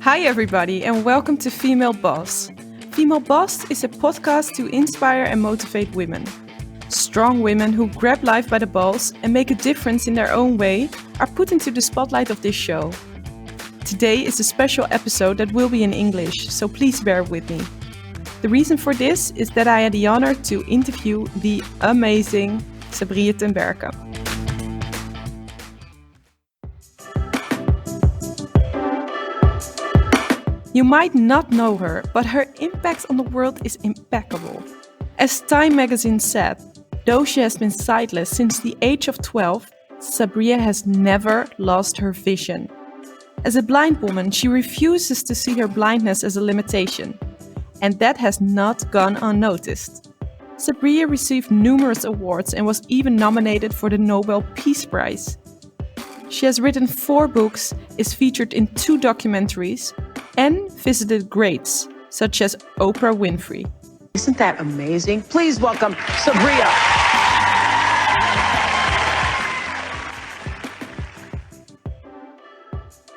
Hi everybody and welcome to Female Boss. Female Boss is a podcast to inspire and motivate women. Strong women who grab life by the balls and make a difference in their own way are put into the spotlight of this show. Today is a special episode that will be in English, so please bear with me. The reason for this is that I had the honor to interview the amazing Sabriye Tenberken. You might not know her, but her impact on the world is impeccable. As Time magazine said, though she has been sightless since the age of 12, Sabriye has never lost her vision. As a blind woman, she refuses to see her blindness as a limitation, and that has not gone unnoticed. Sabriye received numerous awards and was even nominated for the Nobel Peace Prize. She has written 4 books, is featured in 2 documentaries, and visited greats such as Oprah Winfrey. Isn't that amazing? Please welcome Sabriye.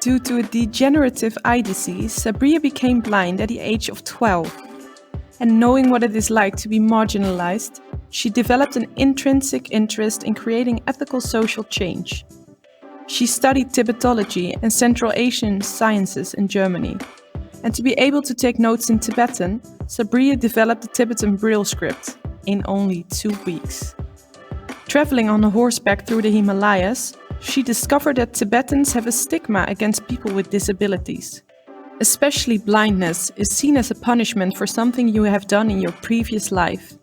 Due to a degenerative eye disease, Sabriye became blind at the age of 12. And knowing what it is like to be marginalized, she developed an intrinsic interest in creating ethical social change. She studied Tibetology and Central Asian sciences in Germany. And to be able to take notes in Tibetan, Sabriye developed the Tibetan Braille Script in only 2 weeks. Traveling on a horseback through the Himalayas, she discovered that Tibetans have a stigma against people with disabilities. Especially blindness is seen as a punishment for something you have done in your previous life.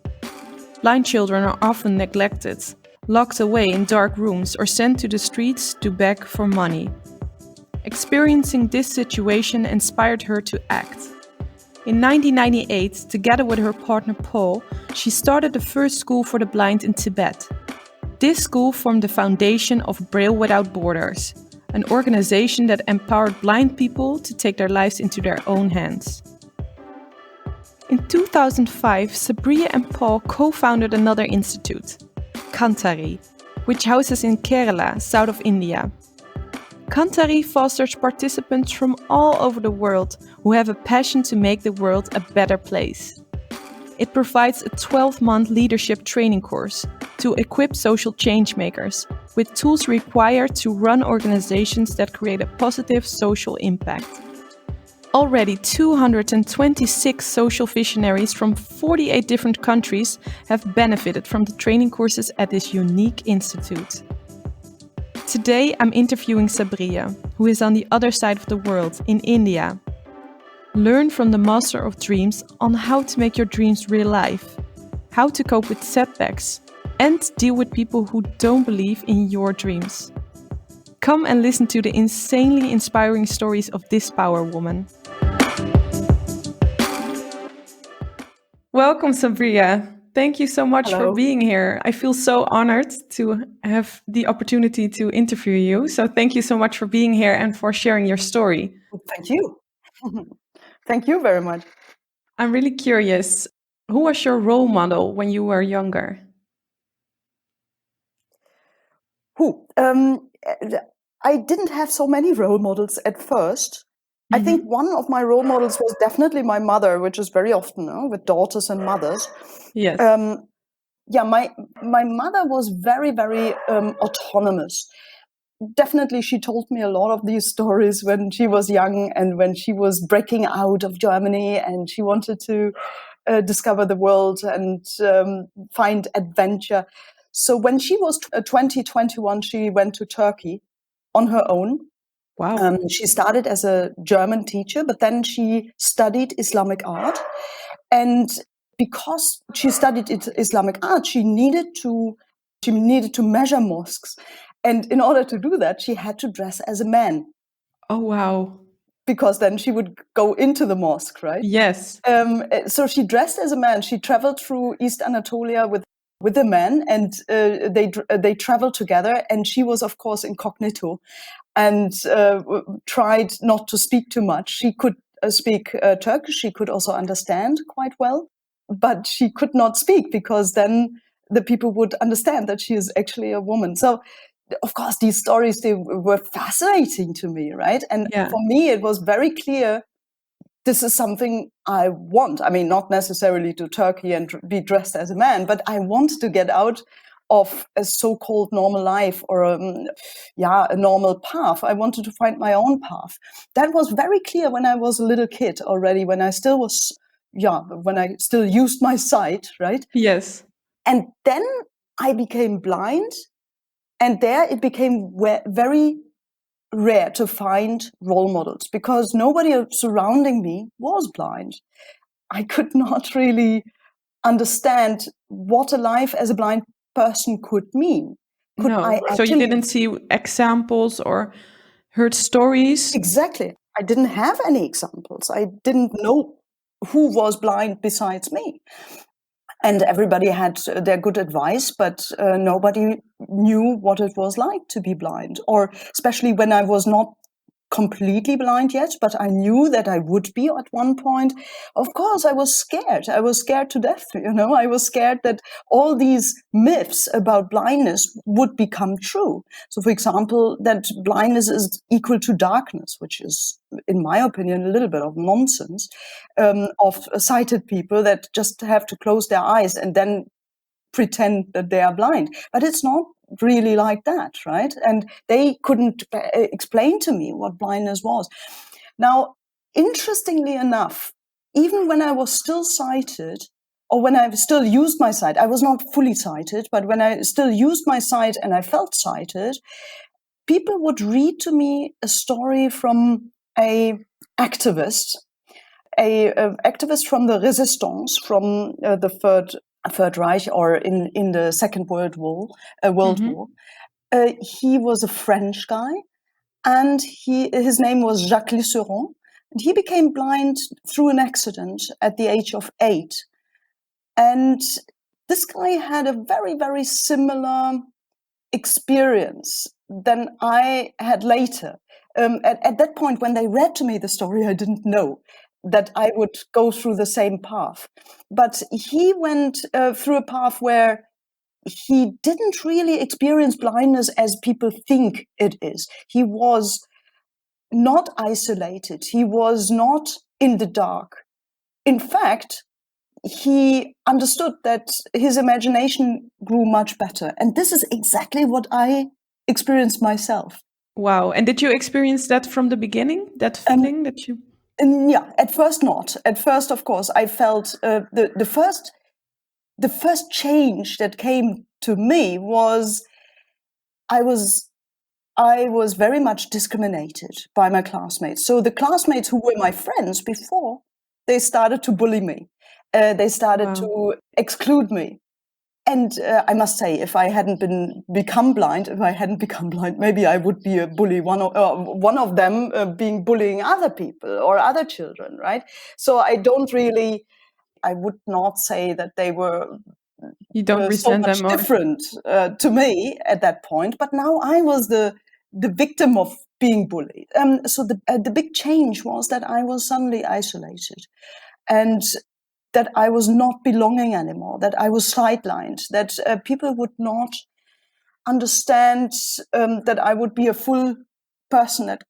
Blind children are often neglected, locked away in dark rooms or sent to the streets to beg for money. Experiencing this situation inspired her to act. In 1998, together with her partner Paul, she started the first school for the blind in Tibet. This school formed the foundation of Braille Without Borders, an organization that empowered blind people to take their lives into their own hands. In 2005, Sabriye and Paul co-founded another institute, Kantari, which houses in Kerala, south of India. Kantari fosters participants from all over the world who have a passion to make the world a better place. It provides a 12-month leadership training course to equip social changemakers with tools required to run organizations that create a positive social impact. Already 226 social visionaries from 48 different countries have benefited from the training courses at this unique institute. Today I'm interviewing Sabriye, who is on the other side of the world, in India. Learn from the master of dreams on how to make your dreams real life, how to cope with setbacks, and deal with people who don't believe in your dreams. Come and listen to the insanely inspiring stories of this power woman. Welcome, Sabriye. Thank you so much for being here. I feel so honored to have the opportunity to interview you. So thank you so much for being here and for sharing your story. Thank you. Thank you very much. I'm really curious, who was your role model when you were younger? I didn't have so many role models at first. I think one of my role models was definitely my mother, which is very often with daughters and mothers. Yes. My mother was very, very autonomous. Definitely, she told me a lot of these stories when she was young and when she was breaking out of Germany and she wanted to discover the world and find adventure. So when she was 21, she went to Turkey on her own. Wow. She started as a German teacher, but then she studied Islamic art. And because she studied Islamic art, she needed to measure mosques. And in order to do that, she had to dress as a man. Oh, wow. Because then she would go into the mosque, right? Yes. So she dressed as a man. She traveled through East Anatolia with a man, and they traveled together. And she was, of course, incognito and tried not to speak too much. She could speak Turkish. She could also understand quite well, but she could not speak because then the people would understand that she is actually a woman. So of course, these stories, they were fascinating to me, right? And for me, it was very clear, this is something I want. I mean, not necessarily to Turkey and be dressed as a man, but I want to get out of a so-called normal life or a normal path. I wanted to find my own path. That was very clear when I was a little kid already, when I still used my sight, right? Yes. And then I became blind, and there it became very rare to find role models because nobody surrounding me was blind. I could not really understand what a life as a blind person could mean. So you didn't see examples or heard stories? Exactly. I didn't have any examples. I didn't know who was blind besides me. And everybody had their good advice, but nobody knew what it was like to be blind, or especially when I was not completely blind yet, but I knew that I would be at one point. Of course, I was scared. I was scared to death. I was scared that all these myths about blindness would become true. So, for example, that blindness is equal to darkness, which is, in my opinion, a little bit of nonsense, of sighted people that just have to close their eyes and then pretend that they are blind. But it's not really like that, right? And they couldn't explain to me what blindness was. Now, interestingly enough, even when I was still sighted, or when I still used my sight, I was not fully sighted, but when I still used my sight and I felt sighted, people would read to me a story from a activist from the resistance, from the Third Reich, or in the Second World War. He was a French guy, and his name was Jacques Lisseron. And he became blind through an accident at the age of 8. And this guy had a very, very similar experience than I had later. At that point, when they read to me the story, I didn't know that I would go through the same path. But he went through a path where he didn't really experience blindness as people think it is. He was not isolated. He was not in the dark. In fact, he understood that his imagination grew much better. And this is exactly what I experienced myself. Wow. And did you experience that from the beginning, that feeling that you... Yeah, at first not. At first, of course, I felt the first change that came to me was I was very much discriminated by my classmates. So the classmates who were my friends before, they started to bully me. They started to exclude me. And I must say, if I hadn't become blind, maybe I would be a bully, one of them being bullying other people or other children, right? So I would not say that they were so much different to me at that point. But now I was the victim of being bullied. So the big change was that I was suddenly isolated, and that I was not belonging anymore, that I was sidelined, that people would not understand that I would be a full person that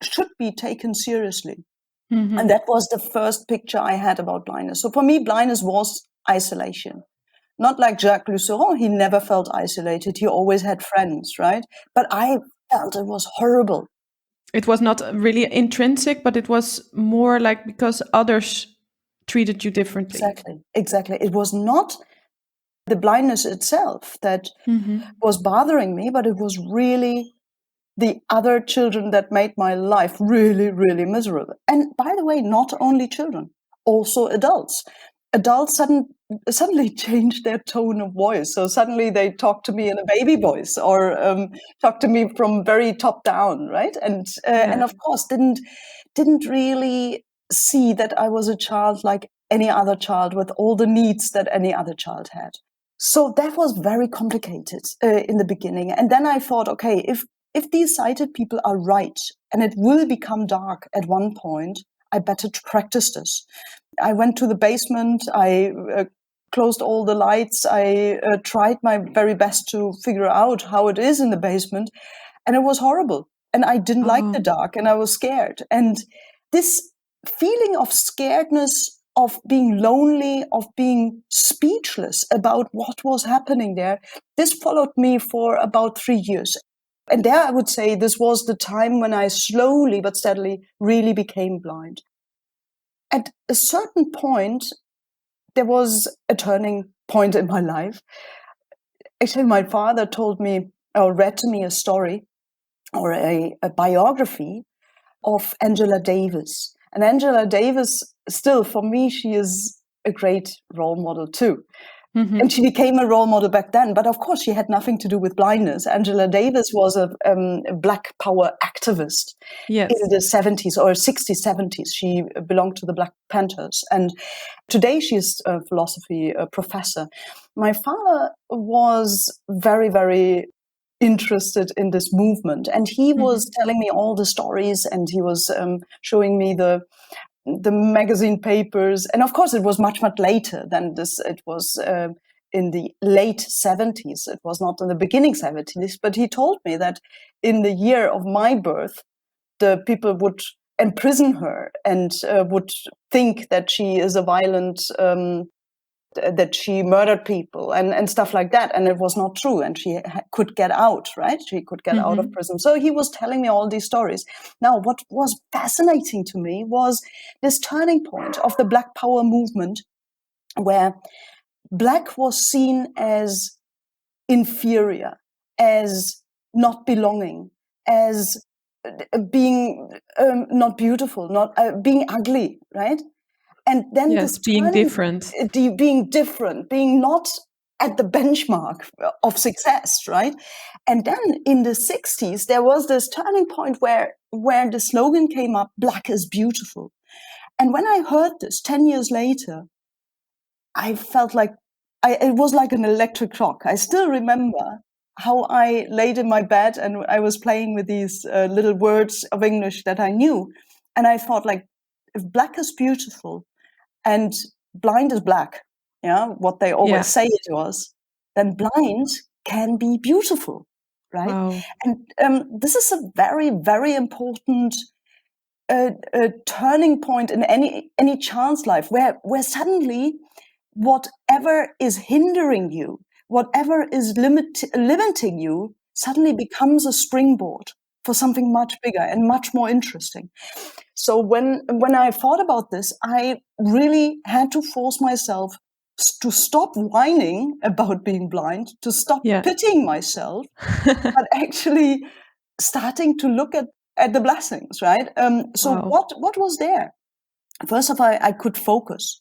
should be taken seriously. Mm-hmm. And that was the first picture I had about blindness. So for me, blindness was isolation. Not like Jacques Lisseron, he never felt isolated. He always had friends, right? But I felt it was horrible. It was not really intrinsic, but it was more like because others treated you differently. Exactly. It was not the blindness itself that was bothering me, but it was really the other children that made my life really, really miserable. And by the way, not only children, also adults. Adults suddenly changed their tone of voice. So suddenly they talk to me in a baby voice, or talk to me from very top down, right? And of course didn't really see that I was a child like any other child with all the needs that any other child had. So that was very complicated in the beginning. And then I thought, okay, if these sighted people are right, and it will become dark at one point, I better practice this. I went to the basement, I closed all the lights. I tried my very best to figure out how it is in the basement. And it was horrible. And I didn't like the dark, and I was scared. And this feeling of scaredness, of being lonely, of being speechless about what was happening there, this followed me for about 3 years. And there I would say this was the time when I slowly but steadily really became blind. At a certain point, there was a turning point in my life. Actually, my father told me, or read to me a story or a biography of Angela Davis. And Angela Davis, still for me, she is a great role model too. Mm-hmm. And she became a role model back then. But of course, she had nothing to do with blindness. Angela Davis was a Black Power activist in the 70s or 60s, 70s. She belonged to the Black Panthers. And today she's a philosophy professor. My father was very, very interested in this movement. And he was telling me all the stories, and he was showing me the magazine papers. And of course, it was much, much later than this. It was in the late 70s. It was not in the beginning 70s. But he told me that in the year of my birth, the people would imprison her and would think that she is a violent that she murdered people and stuff like that. And it was not true. And she could get out, right? She could get out of prison. So he was telling me all these stories. Now, what was fascinating to me was this turning point of the Black Power movement, where Black was seen as inferior, as not belonging, as being not beautiful, not being ugly, right? And then this being different, being not at the benchmark of success, right? And then in the 60s, there was this turning point where the slogan came up, "Black is beautiful." And when I heard this 10 years later, I felt like it was like an electric shock. I still remember how I laid in my bed and I was playing with these little words of English that I knew. And I thought, like, if black is beautiful, and blind is black, what they always say it was, then blind can be beautiful, right? Wow. And this is a very, very important turning point in any child's life, where suddenly whatever is hindering you, whatever is limiting you, suddenly becomes a springboard for something much bigger and much more interesting. So when I thought about this, I really had to force myself to stop whining about being blind, to stop pitying myself, but actually starting to look at the blessings, right? So what was there? First of all, I could focus.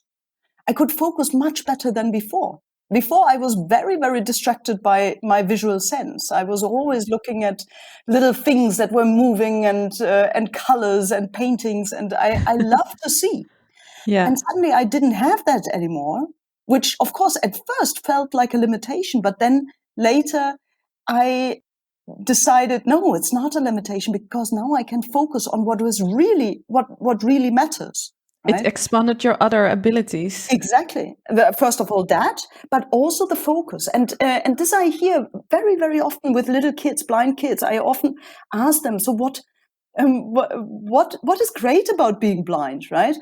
I could focus much better than before. Before, I was very, very distracted by my visual sense. I was always looking at little things that were moving and colors and paintings, and I loved to see. And suddenly I didn't have that anymore, which, of course, at first felt like a limitation. But then later I decided, no, it's not a limitation, because now I can focus on what really matters. Right? It expanded your other abilities. Exactly. First of all, that, but also the focus. And this I hear very, very often with little kids, blind kids. I often ask them, so what is great about being blind, right?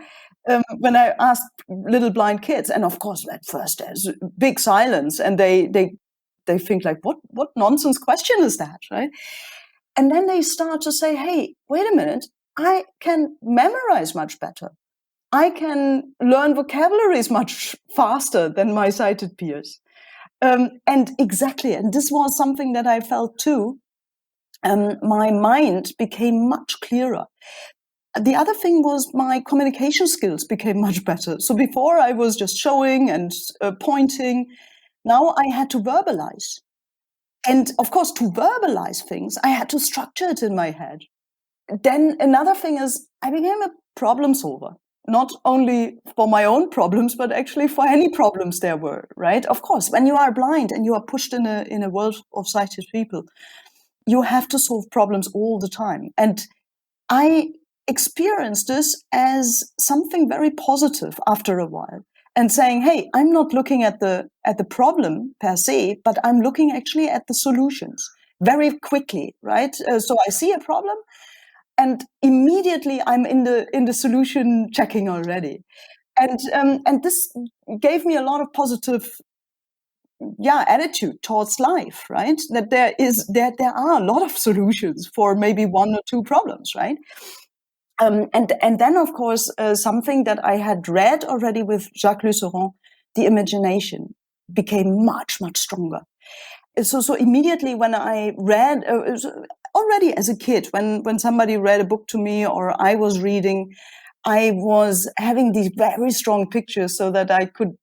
When I ask little blind kids, and of course, at first there's big silence, and they think like, what nonsense question is that, right? And then they start to say, hey, wait a minute, I can memorize much better. I can learn vocabularies much faster than my sighted peers. And this was something that I felt too. My mind became much clearer. The other thing was my communication skills became much better. So before I was just showing and pointing. Now I had to verbalize. And of course, to verbalize things, I had to structure it in my head. Then another thing is I became a problem solver. Not only for my own problems, but actually for any problems there were, right? Of course, when you are blind and you are pushed in a world of sighted people, you have to solve problems all the time. And I experienced this as something very positive after a while. and saying, hey, I'm not looking at the problem per se, but I'm looking actually at the solutions very quickly, right? So I see a problem, and immediately I'm in the solution checking already, and this gave me a lot of positive attitude towards life, right? That there are a lot of solutions for maybe one or two problems, right? And then, of course, something that I had read already with Jacques Lusseron, the imagination became much, much stronger. So immediately when I read, already as a kid, when somebody read a book to me or I was reading, I was having these very strong pictures so that I could,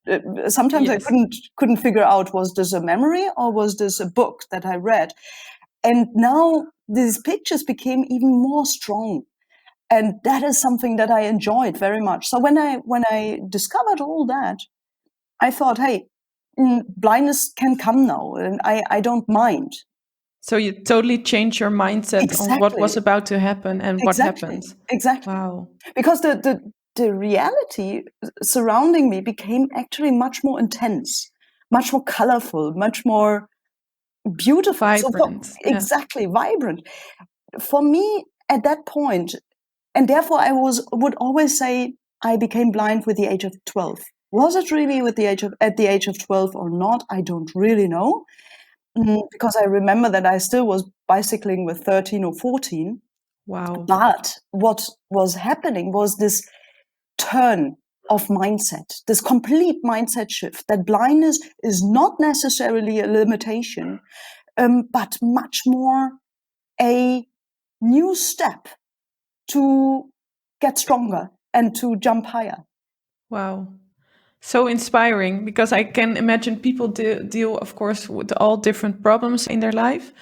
sometimes Yes. I couldn't figure out, was this a memory or was this a book that I read? And now these pictures became even more strong. And that is something that I enjoyed very much. So when I discovered all that, I thought, hey, blindness can come now, and I don't mind. So you totally changed your mindset on what was Exactly. about to happen and what happened. Exactly. Wow. Because the reality surrounding me became actually much more intense, much more colorful, much more beautiful. Vibrant. Exactly, vibrant. For me, at that point, and therefore I would always say I became blind with the age of 12. Was it really at the age of 12 or not? I don't really know. Because I remember that I still was bicycling with 13 or 14. Wow. But what was happening was this turn of mindset, this complete mindset shift, that blindness is not necessarily a limitation, but much more a new step to get stronger and to jump higher. Wow. So inspiring, because I can imagine people deal, of course, with all different problems in their life,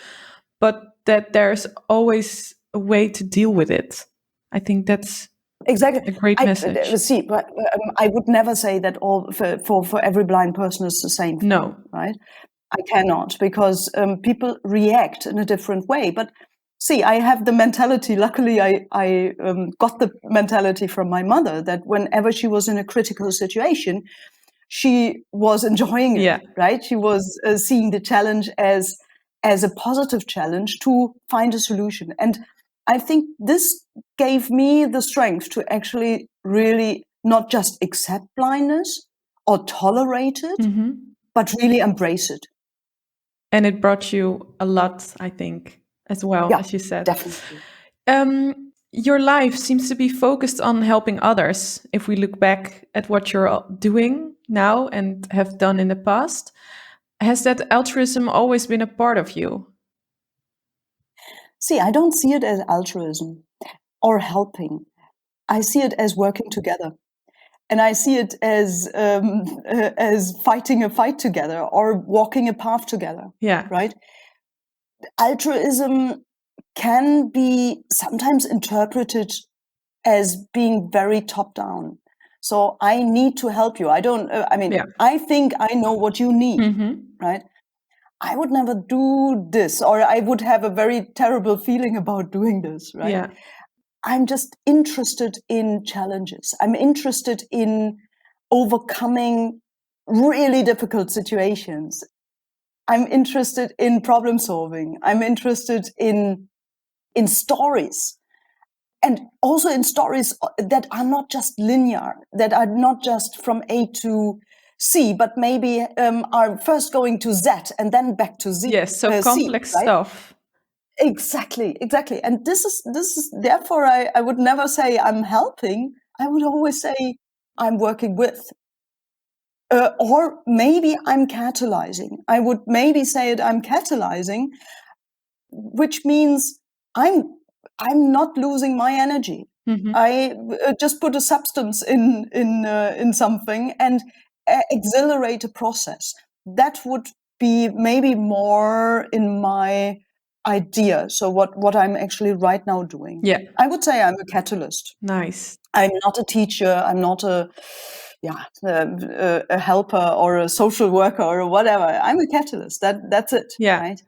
but that there's always a way to deal with it. I think that's Exactly. a great message. See, but I would never say that all for every blind person is the same thing, No. right? I cannot, because people react in a different way. But see, I have the mentality. Luckily, I got the mentality from my mother that whenever she was in a critical situation, she was enjoying it. Yeah. Right? She was seeing the challenge as a positive challenge to find a solution. And I think this gave me the strength to actually really not just accept blindness or tolerate it, but really embrace it. And it brought you a lot, I think, as well, Yeah, as you said. definitely. Your life seems to be focused on helping others. If we look back at what you're doing now and have done in the past, has that altruism always been a part of you? See, I don't see it as altruism or helping. I see it as working together. And I see it as fighting a fight together or walking a path together. Yeah. Right? Altruism can be sometimes interpreted as being very top down. So I need to help you. I don't, I think I know what you need, right? I would never do this, or I would have a very terrible feeling about doing this, right? Yeah. I'm just interested in challenges. I'm interested in overcoming really difficult situations. I'm interested in problem solving. I'm interested in stories. And also in stories that are not just linear, that are not just from A to C, but maybe are first going to Z and then back to Z. Yes, so complex C, right? stuff. Exactly. And this is therefore I would never say I'm helping. I would always say I'm working with. Or maybe I'm catalyzing. I would maybe say it, I'm catalyzing, which means I'm not losing my energy. I just put a substance in something and accelerate a process. That would be maybe more in my idea. So what I'm actually right now doing. Yeah. I would say I'm a catalyst. Nice. I'm not a teacher. I'm not a helper or a social worker or whatever. I'm a catalyst. That's it. Yeah. Right?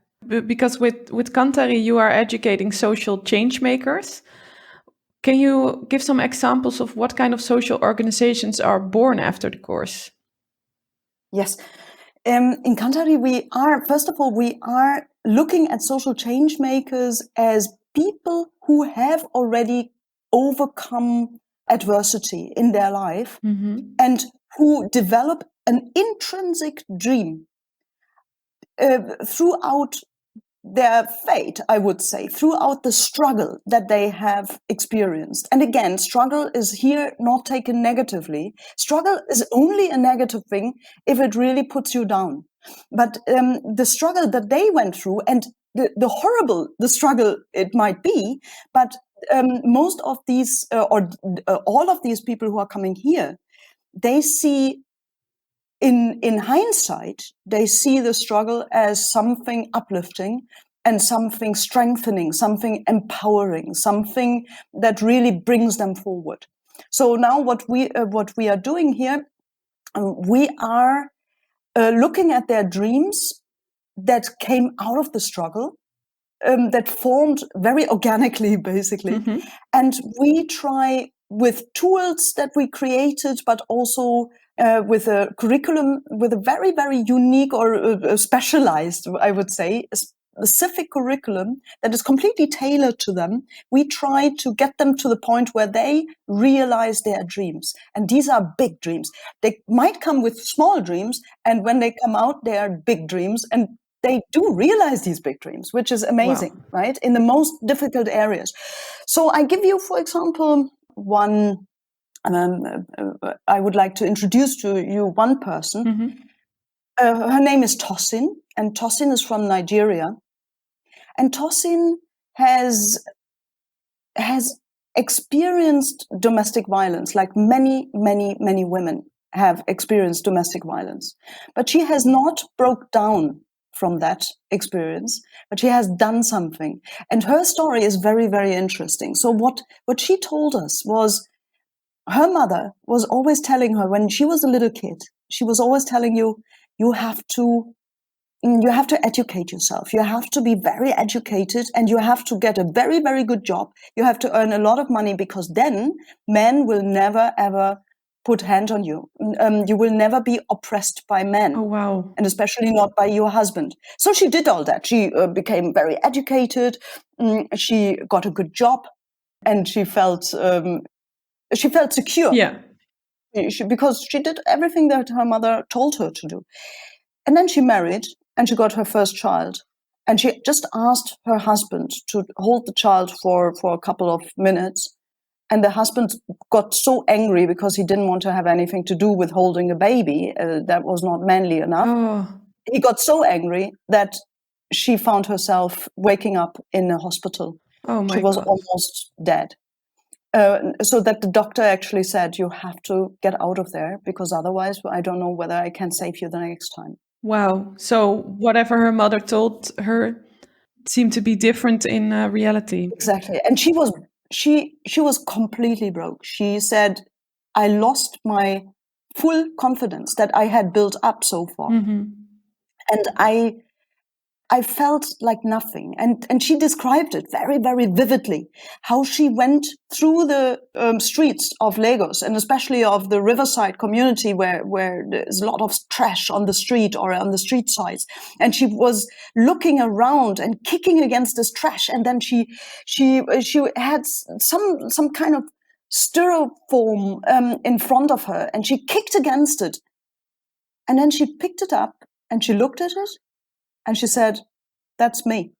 Because with Kantari, you are educating social change makers. Can you give some examples of what kind of social organizations are born after the course? Yes. In Kantari, first of all, we are looking at social change makers as people who have already overcome adversity in their life and who develop an intrinsic dream throughout their fate, I would say, throughout the struggle that they have experienced. And again, struggle is here not taken negatively. Struggle is only a negative thing if it really puts you down. But the struggle that they went through, and the horrible the struggle it might be, but most of these or all of these people who are coming here, they see in hindsight, they see the struggle as something uplifting and something strengthening, something empowering, something that really brings them forward. So now what we are doing here, we are looking at their dreams that came out of the struggle, that formed very organically, basically. And we try with tools that we created, but also with a curriculum, with a very, very unique or specialized, I would say, specific curriculum that is completely tailored to them. We try to get them to the point where they realize their dreams. And these are big dreams. They might come with small dreams, and when they come out, they are big dreams. And they do realize these big dreams, which is amazing, right? In the most difficult areas. So I give you, for example, one, I would like to introduce to you one person. Her name is Tosin, and Tosin is from Nigeria. And Tosin has experienced domestic violence, like many, many, many women have experienced domestic violence. But she has not broke down from that experience, but she has done something. And her story is very, very interesting. So what she told us was her mother was always telling her when she was a little kid, she was always telling you have to educate yourself. You have to be very educated and you have to get a very, very good job. You have to earn a lot of money because then men will never, ever put hand on you. You will never be oppressed by men. Oh, wow. And especially not by your husband. So she did all that. She became very educated. She got a good job and she felt secure. Yeah. Because she did everything that her mother told her to do. And then she married and she got her first child. And she just asked her husband to hold the child for a couple of minutes. And the husband got so angry because he didn't want to have anything to do with holding a baby. That was not manly enough. Oh. He got so angry that she found herself waking up in a hospital. Oh my She was God. almost dead. So that the doctor actually said, you have to get out of there because otherwise I don't know whether I can save you the next time. Wow. So whatever her mother told her seemed to be different in reality. Exactly. And she was completely broke. She said, I lost my full confidence that I had built up so far. And I felt like nothing. And she described it very, very vividly, how she went through the streets of Lagos and especially of the riverside community where there's a lot of trash on the street or on the street sides. And she was looking around and kicking against this trash. And then she had some kind of styrofoam in front of her and she kicked against it. And then she picked it up and she looked at it. And she said, that's me.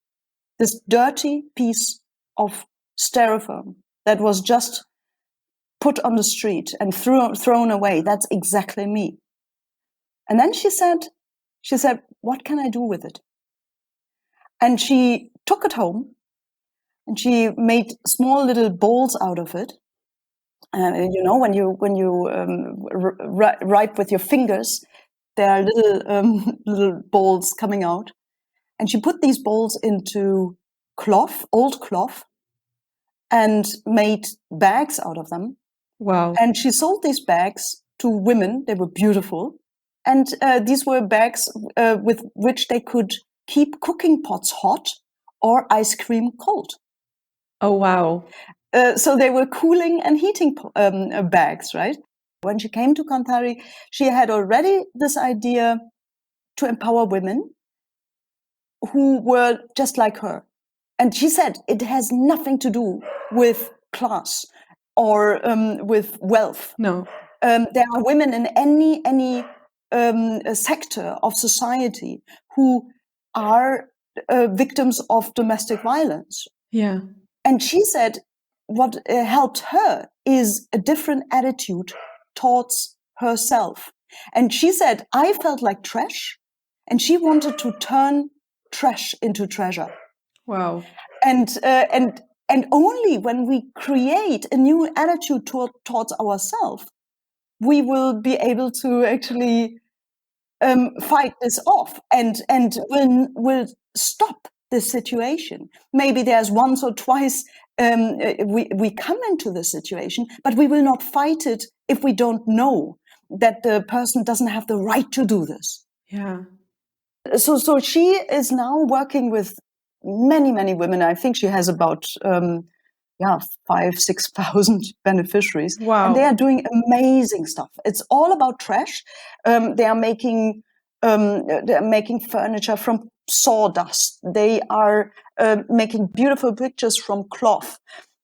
This dirty piece of styrofoam that was just put on the street and thrown away. That's exactly me. And then she said, what can I do with it? And she took it home and she made small little bowls out of it. You know, when you write with your fingers, there are little balls coming out. And she put these bowls into cloth, old cloth, and made bags out of them. Wow. And she sold these bags to women. They were beautiful. And these were bags with which they could keep cooking pots hot or ice cream cold. Oh, wow. So they were cooling and heating bags, right? When she came to Kantari, she had already this idea to empower women who were just like her. And she said it has nothing to do with class or with wealth. No. There are women in any sector of society who are victims of domestic violence. Yeah. And she said what helped her is a different attitude towards herself. And she said, I felt like trash, and she wanted to turn trash into treasure. Wow. And only when we create a new attitude towards ourselves, we will be able to actually fight this off and will stop this situation. Maybe there's once or twice we come into this situation, but we will not fight it if we don't know that the person doesn't have the right to do this. Yeah. So she is now working with many women. I think she has about 5,000-6,000 beneficiaries. Wow. And they are doing amazing stuff. It's all about trash. They are making furniture from sawdust. They are making beautiful pictures from cloth.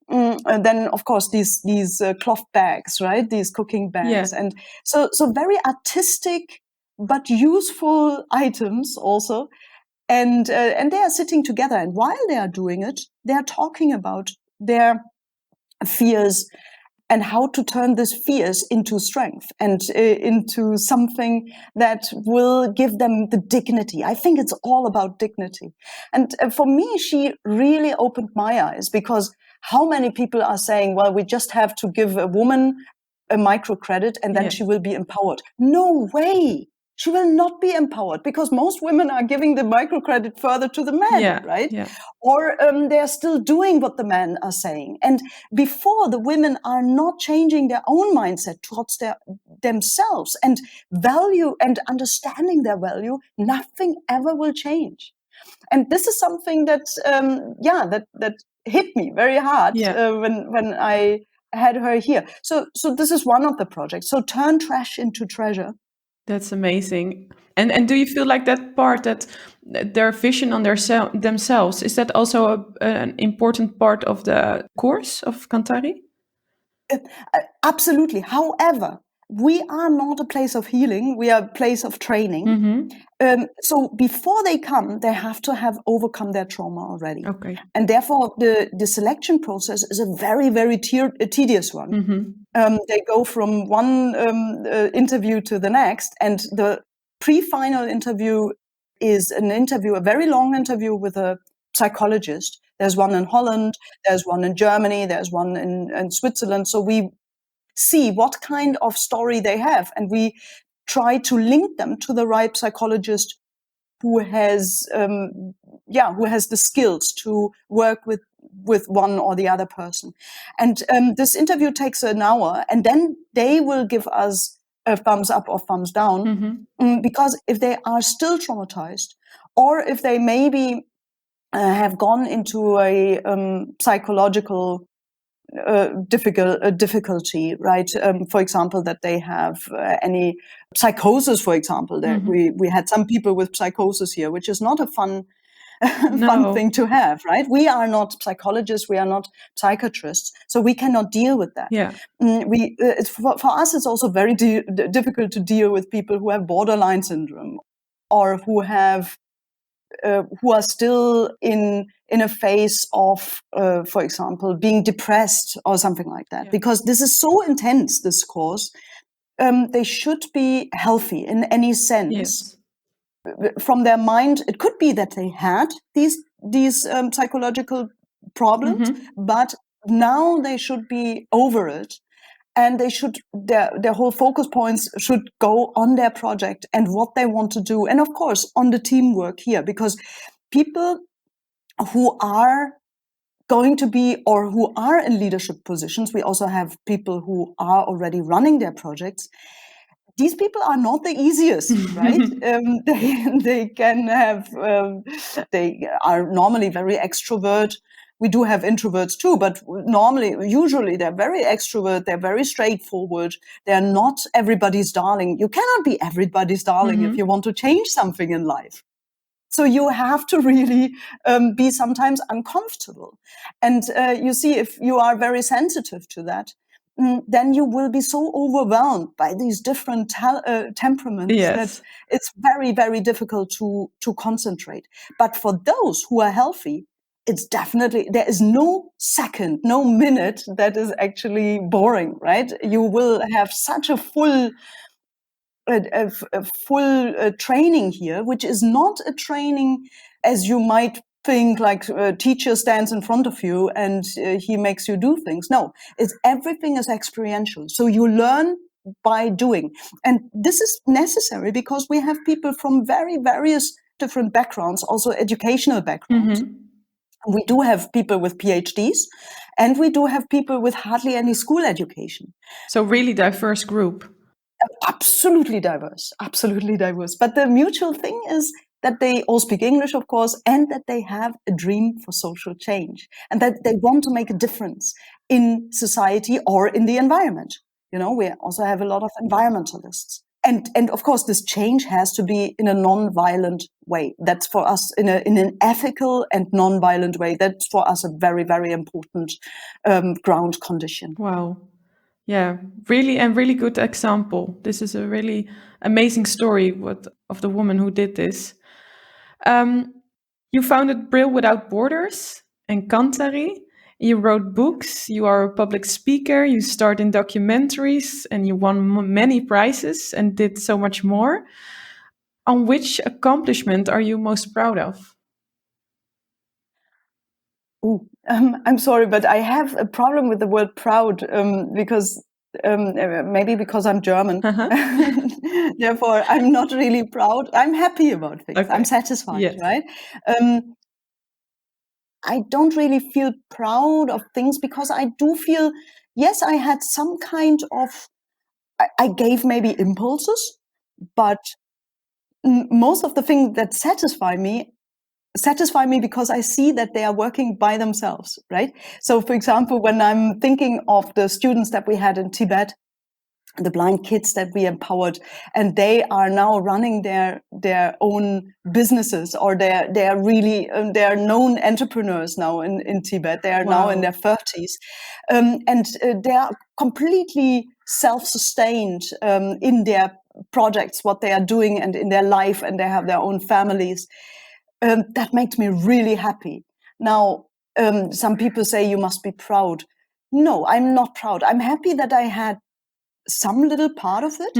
And then, of course, these cloth bags, right? These cooking bags, Yeah. and so very artistic but useful items also. And they are sitting together, and while they are doing it, they are talking about their fears and how to turn these fears into strength and into something that will give them the dignity. I think it's all about dignity. And for me, she really opened my eyes, because how many people are saying, well, we just have to give a woman a microcredit and then she will be empowered. No way. She will not be empowered, because most women are giving the microcredit further to the men, right? Yeah. Or they're still doing what the men are saying. And before the women are not changing their own mindset towards themselves and value and understanding their value, nothing ever will change. And this is something that, that hit me very hard when I had her here. So this is one of the projects. So turn trash into treasure. That's amazing. And do you feel like that part, that their vision on themselves, is that also an important part of the course of Kantari? Absolutely. However, we are not a place of healing. We are a place of training. Mm-hmm. So before they come, they have to have overcome their trauma already. Okay. And therefore, the selection process is a very tedious one. Mm-hmm. They go from one interview to the next, and the pre-final interview is a very long interview with a psychologist. There's one in Holland, there's one in Germany, there's one in Switzerland. So we see what kind of story they have, and we try to link them to the right psychologist who has the skills to work with one or the other person. And this interview takes an hour, and then they will give us a thumbs up or thumbs down, because if they are still traumatized, or if they maybe have gone into a psychological difficulty, right? For example, that they have any psychosis, for example. We had some people with psychosis here, which is not a fun thing to have, right? We are not psychologists, we are not psychiatrists, so we cannot deal with that. Yeah. For us, it's also very difficult to deal with people who have borderline syndrome, or who are still in a phase of, for example, being depressed or something like that. Yeah. Because this is so intense, this course. They should be healthy in any sense. Yes. From their mind, it could be that they had these psychological problems, but now they should be over it. And they should, their whole focus points should go on their project and what they want to do. And of course, on the teamwork here, because people who are going to be, or who are in leadership positions, we also have people who are already running their projects. These people are not the easiest, right? They can have, they are normally very extrovert. we do have introverts too, but usually they're very extrovert, they're very straightforward, they're not everybody's darling. You cannot be everybody's darling if you want to change something in life. So you have to really be sometimes uncomfortable. And you see, if you are very sensitive to that, then you will be so overwhelmed by these different temperaments that it's very, very difficult to concentrate. But for those who are healthy, it's definitely, there is no second, no minute that is actually boring, right? You will have such a full training here, which is not a training as you might think, like a teacher stands in front of you and he makes you do things. No, everything is experiential. So you learn by doing. And this is necessary because we have people from various different backgrounds, also educational backgrounds. We do have people with PhDs, and we do have people with hardly any school education. So really diverse group. Absolutely diverse. But the mutual thing is that they all speak English, of course, and that they have a dream for social change and that they want to make a difference in society or in the environment. You know, we also have a lot of environmentalists. And of course, this change has to be in a non-violent way. That's for us in an ethical and non-violent way. That's for us a very, very important ground condition. Wow. Yeah, really good example. This is a really amazing story of the woman who did this. You founded Braille Without Borders and Kantari. You wrote books, you are a public speaker, you starred in documentaries, and you won many prizes and did so much more. On which accomplishment are you most proud of? I'm sorry, but I have a problem with the word proud because maybe because I'm German. Therefore, I'm not really proud. I'm happy about things. Okay. I'm satisfied, right? I don't really feel proud of things because I do feel, yes, I had some kind of, I gave maybe impulses, but most of the things that satisfy me because I see that they are working by themselves, right? So, for example, when I'm thinking of the students that we had in Tibet, the blind kids that we empowered, and they are now running their own businesses, or they're really they're known entrepreneurs now in Tibet. They are now in their 30s, and they are completely self-sustained in their projects, what they are doing, and in their life, and they have their own families. That makes me really happy. Now, some people say you must be proud. No, I'm not proud. I'm happy that I had some little part of it,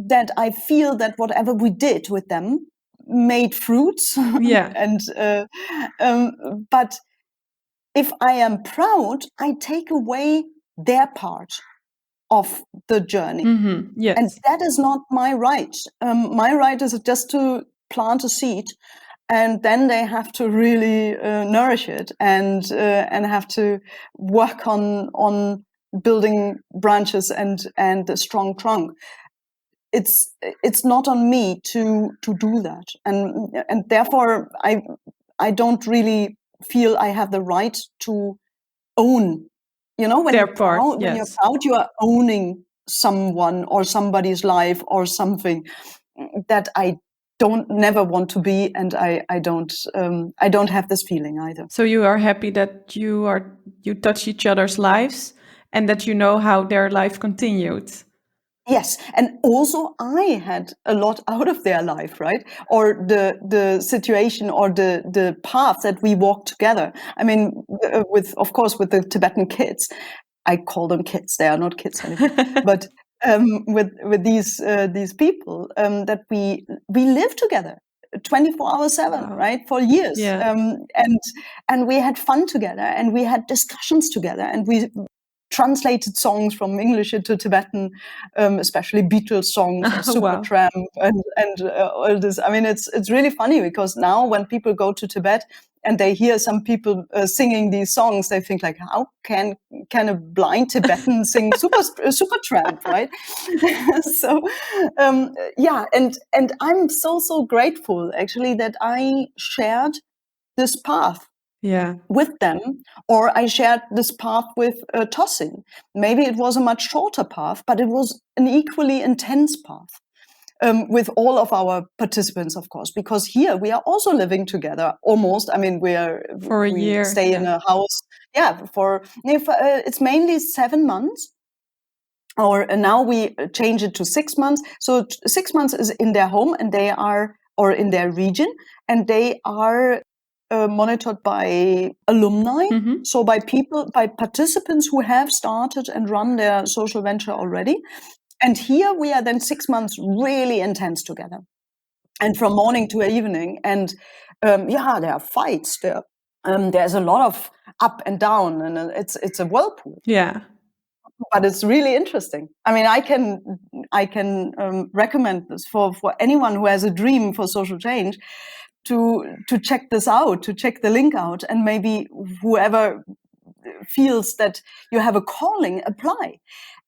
that I feel that whatever we did with them made fruits. Yeah. But if I am proud, I take away their part of the journey. Yes. And that is not my right. My right is just to plant a seed, and then they have to really nourish it and have to work on building branches and a strong trunk. It's not on me to do that, and therefore I don't really feel I have the right to own. You know, when you're proud, you are owning someone or somebody's life or something that I never want to be, and I don't have this feeling either. So you are happy that you touch each other's lives and that you know how their life continued. Yes, and also I had a lot out of their life, right? Or the situation or the path that we walked together. I mean, with the Tibetan kids, I call them kids. They are not kids anymore, but with these people that we live together 24/7, right, for years, and we had fun together, and we had discussions together, and we translated songs from English into Tibetan, especially Beatles songs, Supertramp, and all this. I mean, it's really funny because now when people go to Tibet and they hear some people singing these songs, they think like, how can a blind Tibetan sing Supertramp, right? So and I'm so grateful actually that I shared this path with them, or I shared this path with Tosin. Maybe it was a much shorter path, but it was an equally intense path. With all of our participants, of course, because here we are also living together almost. I mean, we year, stay in a house. Yeah, it's mainly 7 months. Or now we change it to 6 months. So 6 months is in their home, and they are, or in their region, and they are monitored by alumni. So by participants who have started and run their social venture already. And here we are then 6 months really intense together, and from morning to evening. And there are fights. There's a lot of up and down, and it's a whirlpool. Yeah, but it's really interesting. I mean, I can recommend this for anyone who has a dream for social change to check this out, to check the link out, and maybe whoever feels that you have a calling, apply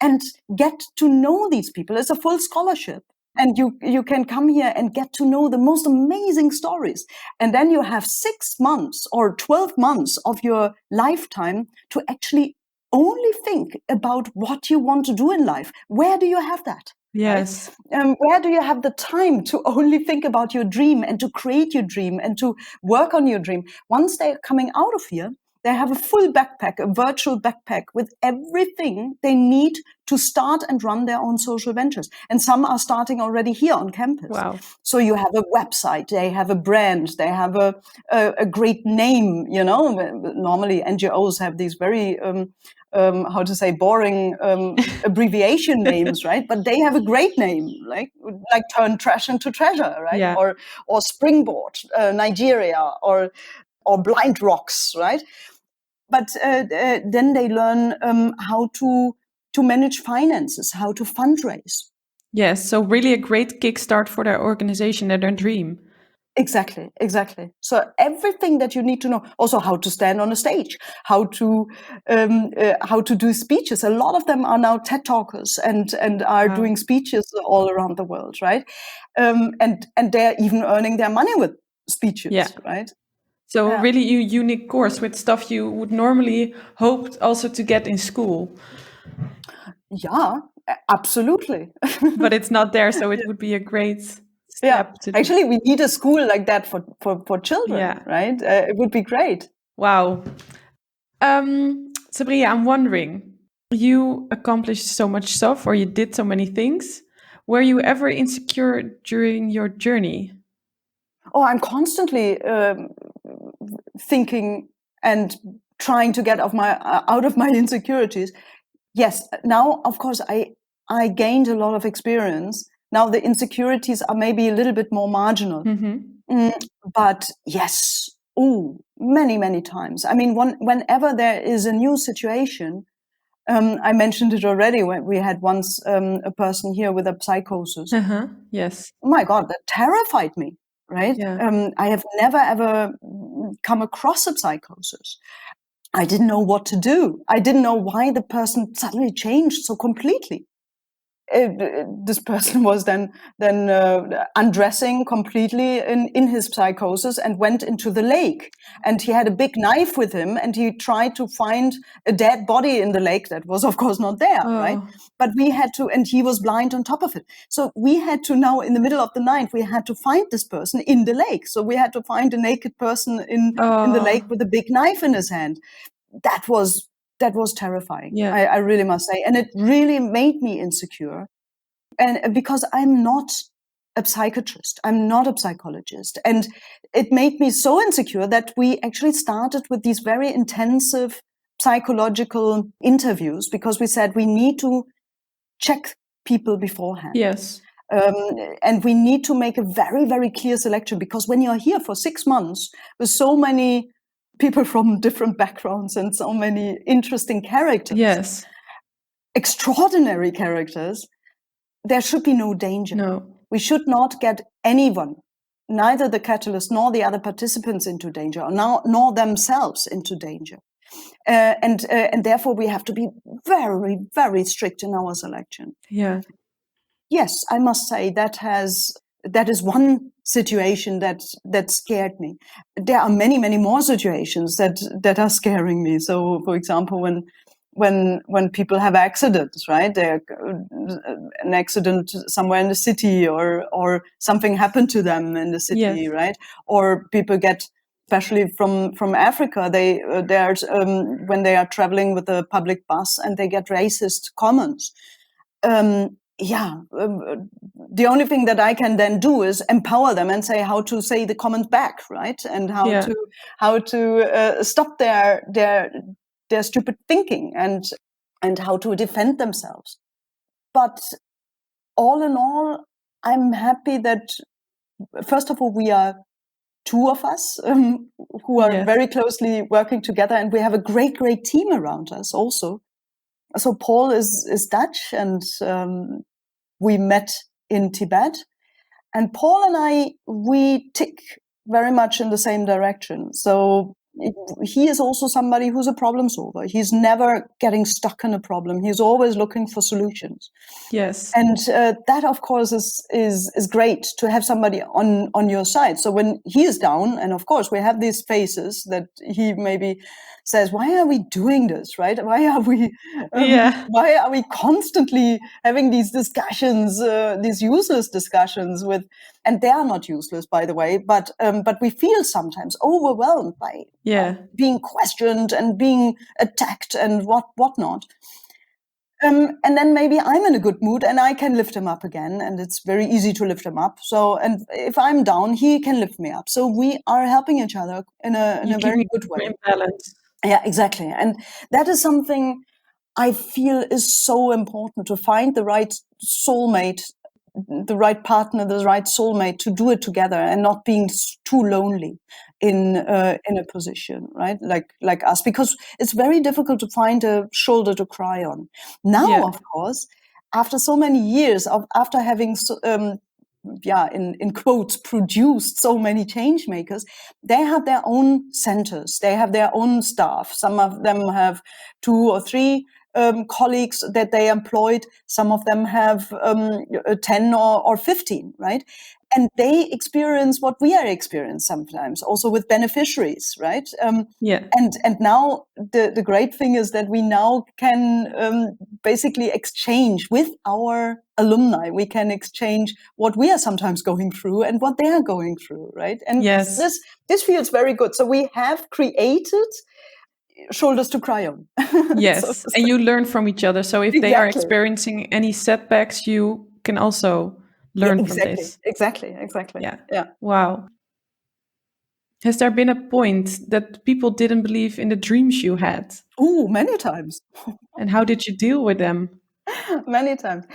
and get to know these people. It's a full scholarship. And you can come here and get to know the most amazing stories. And then you have 6 months or 12 months of your lifetime to actually only think about what you want to do in life. Where do you have that? Yes. Right? Where do you have the time to only think about your dream and to create your dream and to work on your dream? Once they're coming out of here, they have a full backpack, a virtual backpack with everything they need to start and run their own social ventures. And some are starting already here on campus. Wow. So you have a website, they have a brand, they have a great name. You know, normally NGOs have these very boring abbreviation names, right? But they have a great name, like Turn Trash into Treasure, right? Yeah. Or Springboard, Nigeria, or Blind Rocks, right? But then they learn how to manage finances, how to fundraise. Yes, so really a great kickstart for their organization and their dream. Exactly. So everything that you need to know, also how to stand on a stage, how to do speeches. A lot of them are now TED talkers and are doing speeches all around the world, right? And they're even earning their money with speeches, right? So really a unique course with stuff you would normally hope also to get in school. Yeah, absolutely. But it's not there, so it would be a great step to do. Actually, we need a school like that for children, right? It would be great. Wow. Sabriye, I'm wondering, you accomplished so much stuff, or you did so many things. Were you ever insecure during your journey? Oh, I'm constantly thinking and trying to get out of my insecurities. Yes, now, of course, I gained a lot of experience. Now the insecurities are maybe a little bit more marginal. But yes, many, many times. I mean, whenever there is a new situation, I mentioned it already when we had once a person here with a psychosis. Yes. Oh my God, that terrified me, right? I have never, ever come across a psychosis. I didn't know what to do. I didn't know why the person suddenly changed so completely. This person was then undressing completely in his psychosis and went into the lake. And he had a big knife with him, and he tried to find a dead body in the lake that was, of course, not there, right? But we had to, and he was blind on top of it. So we had to now, in the middle of the night, we had to find this person in the lake. So we had to find a naked person in the lake with a big knife in his hand. That was terrifying. I really must say. And it really made me insecure. And because I'm not a psychiatrist, I'm not a psychologist. And it made me so insecure that we actually started with these very intensive psychological interviews, because we said we need to check people beforehand. Yes. And we need to make a very, very clear selection, because when you're here for 6 months with so many people from different backgrounds and so many interesting characters, extraordinary characters, there should be no danger. No. We should not get anyone, neither the catalyst nor the other participants, into danger, nor themselves into danger. And therefore we have to be very, very strict in our selection. Yeah. Yes, I must say that has that is one situation that scared me. There are many, many more situations that are scaring me. So, for example, when people have accidents, right? An accident somewhere in the city, or something happened to them in the city, Yes. right? Or people get, especially from Africa, when they are traveling with a public bus and they get racist comments. The only thing that I can then do is empower them and say how to say the comment back, right? And how to stop their stupid thinking, and how to defend themselves. But all in all, I'm happy that, first of all, we are two of us who are very closely working together, and we have a great team around us also. So Paul is Dutch, and we met in Tibet. And Paul and I, we tick very much in the same direction. So he is also somebody who's a problem solver. He's never getting stuck in a problem. He's always looking for solutions. Yes. And that, of course, is great to have somebody on your side. So when he is down, and of course we have these phases that he maybe says, "Why are we doing this? Right? Why are we constantly having these discussions, these useless discussions with?" And they are not useless, by the way. But we feel sometimes overwhelmed by being questioned and being attacked and whatnot. And then maybe I'm in a good mood and I can lift him up again, and it's very easy to lift him up. So, and if I'm down, he can lift me up. So we are helping each other in a very good way. In balance. Yeah, exactly. And that is something I feel is so important, to find the right soulmate, the right partner, the right soulmate, to do it together and not being too lonely in a position, right? Like us, because it's very difficult to find a shoulder to cry on. Now, of course, after so many years after having in quotes, produced so many change makers, they have their own centers, they have their own staff. Some of them have 2 or 3 colleagues that they employed. Some of them have 10 or 15, right? And they experience what we are experiencing sometimes, also with beneficiaries, right? And now the great thing is that we now can basically exchange with our alumni. We can exchange what we are sometimes going through and what they are going through, right? And this feels very good. So we have created shoulders to cry on. Yes, so and you learn from each other. So if they are experiencing any setbacks, you can also learn from this. Exactly. Yeah. Wow. Has there been a point that people didn't believe in the dreams you had? Oh, many times. And how did you deal with them? Many times.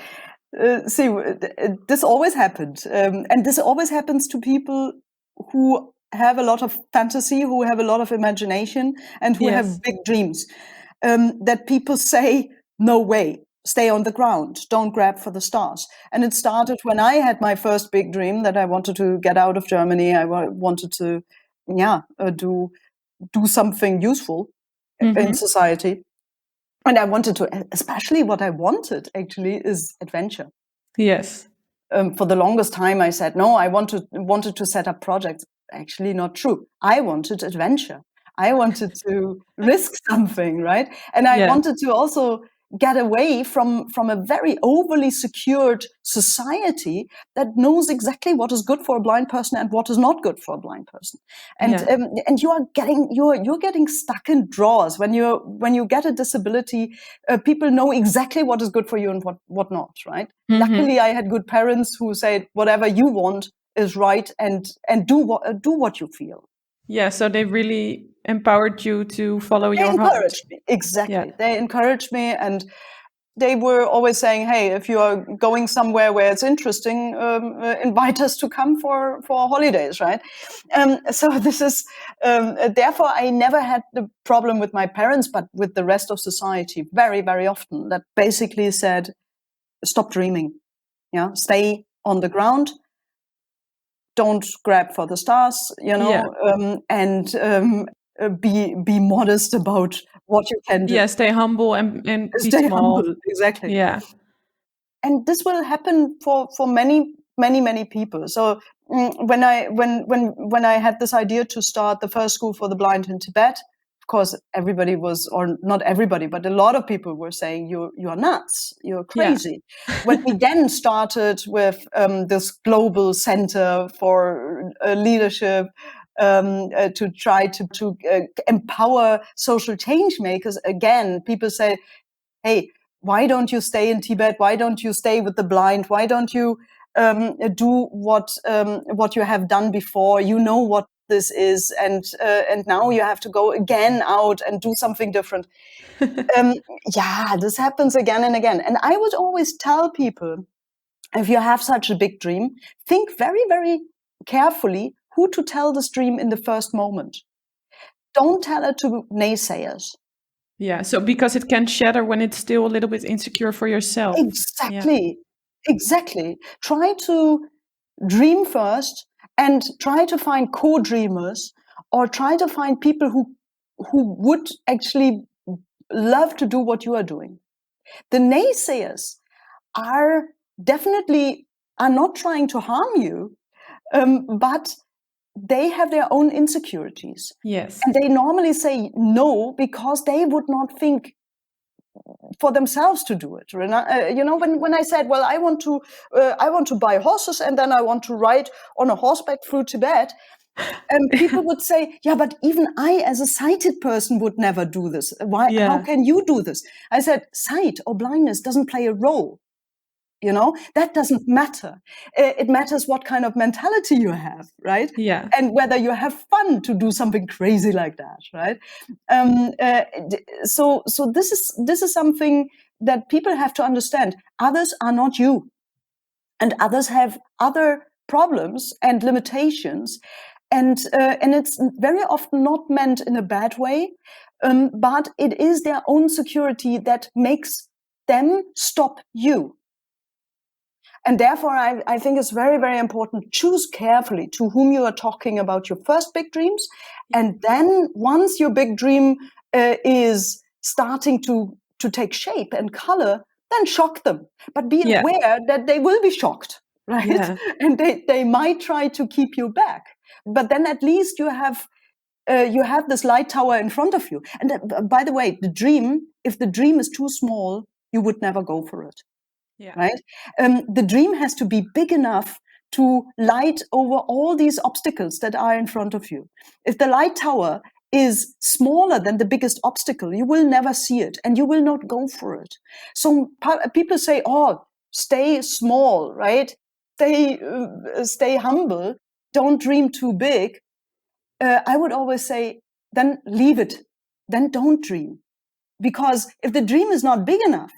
See, this always happened. And this always happens to people who have a lot of fantasy, who have a lot of imagination, and who have big dreams. That people say, "No way, stay on the ground, don't grab for the stars." And it started when I had my first big dream that I wanted to get out of Germany. I wanted to, do something useful in society. And I wanted to, especially what I wanted actually is adventure. Yes. For the longest time, I said, no, I wanted to set up projects. Actually, not true. I wanted adventure. I wanted to risk something, right? And I wanted to also get away from a very overly secured society that knows exactly what is good for a blind person and what is not good for a blind person. And you're getting stuck in drawers when you get a disability. People know exactly what is good for you and what not, right? Luckily, I had good parents who said, whatever you want is right, and do what you feel. Yeah, so they really empowered you to follow your heart. They encouraged me, exactly. They encouraged me, and they were always saying, "Hey, if you are going somewhere where it's interesting, invite us to come for holidays," right? So this is therefore I never had the problem with my parents, but with the rest of society, very, very often, that basically said, "Stop dreaming, stay on the ground. Don't grab for the stars, and be modest about what you can do." Yeah, stay humble and be stay small. humble, exactly. Yeah. And this will happen for many many people. So when I had this idea to start the first school for the blind in Tibet, of course, everybody was, or not everybody, but a lot of people were saying, you're nuts, you're crazy. Yeah. When we then started with this global center for leadership, to try to empower social change makers, again, people say, hey, why don't you stay in Tibet? Why don't you stay with the blind? Why don't you do what you have done before? You know what this is, and now you have to go again out and do something different. Yeah, this happens again and again. And I would always tell people, if you have such a big dream, think very, very carefully who to tell this dream in the first moment. Don't tell it to naysayers. Yeah, so because it can shatter when it's still a little bit insecure for yourself. Exactly. Yeah. Exactly. Try to dream first and try to find co-dreamers, or try to find people who would actually love to do what you are doing. The naysayers are definitely not trying to harm you, but they have their own insecurities. Yes. And they normally say no because they would not think for themselves to do it. When I said, well, I want to buy horses and then I want to ride on a horseback through Tibet, people would say, yeah, but even I, as a sighted person, would never do this. Why? Yeah. How can you do this? I said, sight or blindness doesn't play a role. That doesn't matter. It matters what kind of mentality you have, right? Yeah. And whether you have fun to do something crazy like that, right? So this is something that people have to understand. Others are not you, and others have other problems and limitations, and it's very often not meant in a bad way, but it is their own security that makes them stop you. And therefore, I think it's very, very important. Choose carefully to whom you are talking about your first big dreams. And then once your big dream is starting to take shape and color, then shock them. But be aware that they will be shocked, right? Yeah. And they might try to keep you back. But then at least you have this light tower in front of you. And by the way, if the dream is too small, you would never go for it. Yeah. Right? The dream has to be big enough to light over all these obstacles that are in front of you. If the light tower is smaller than the biggest obstacle, you will never see it and you will not go for it. So people say, oh, stay small, right? Stay humble. Don't dream too big. I would always say, then leave it. Then don't dream. Because if the dream is not big enough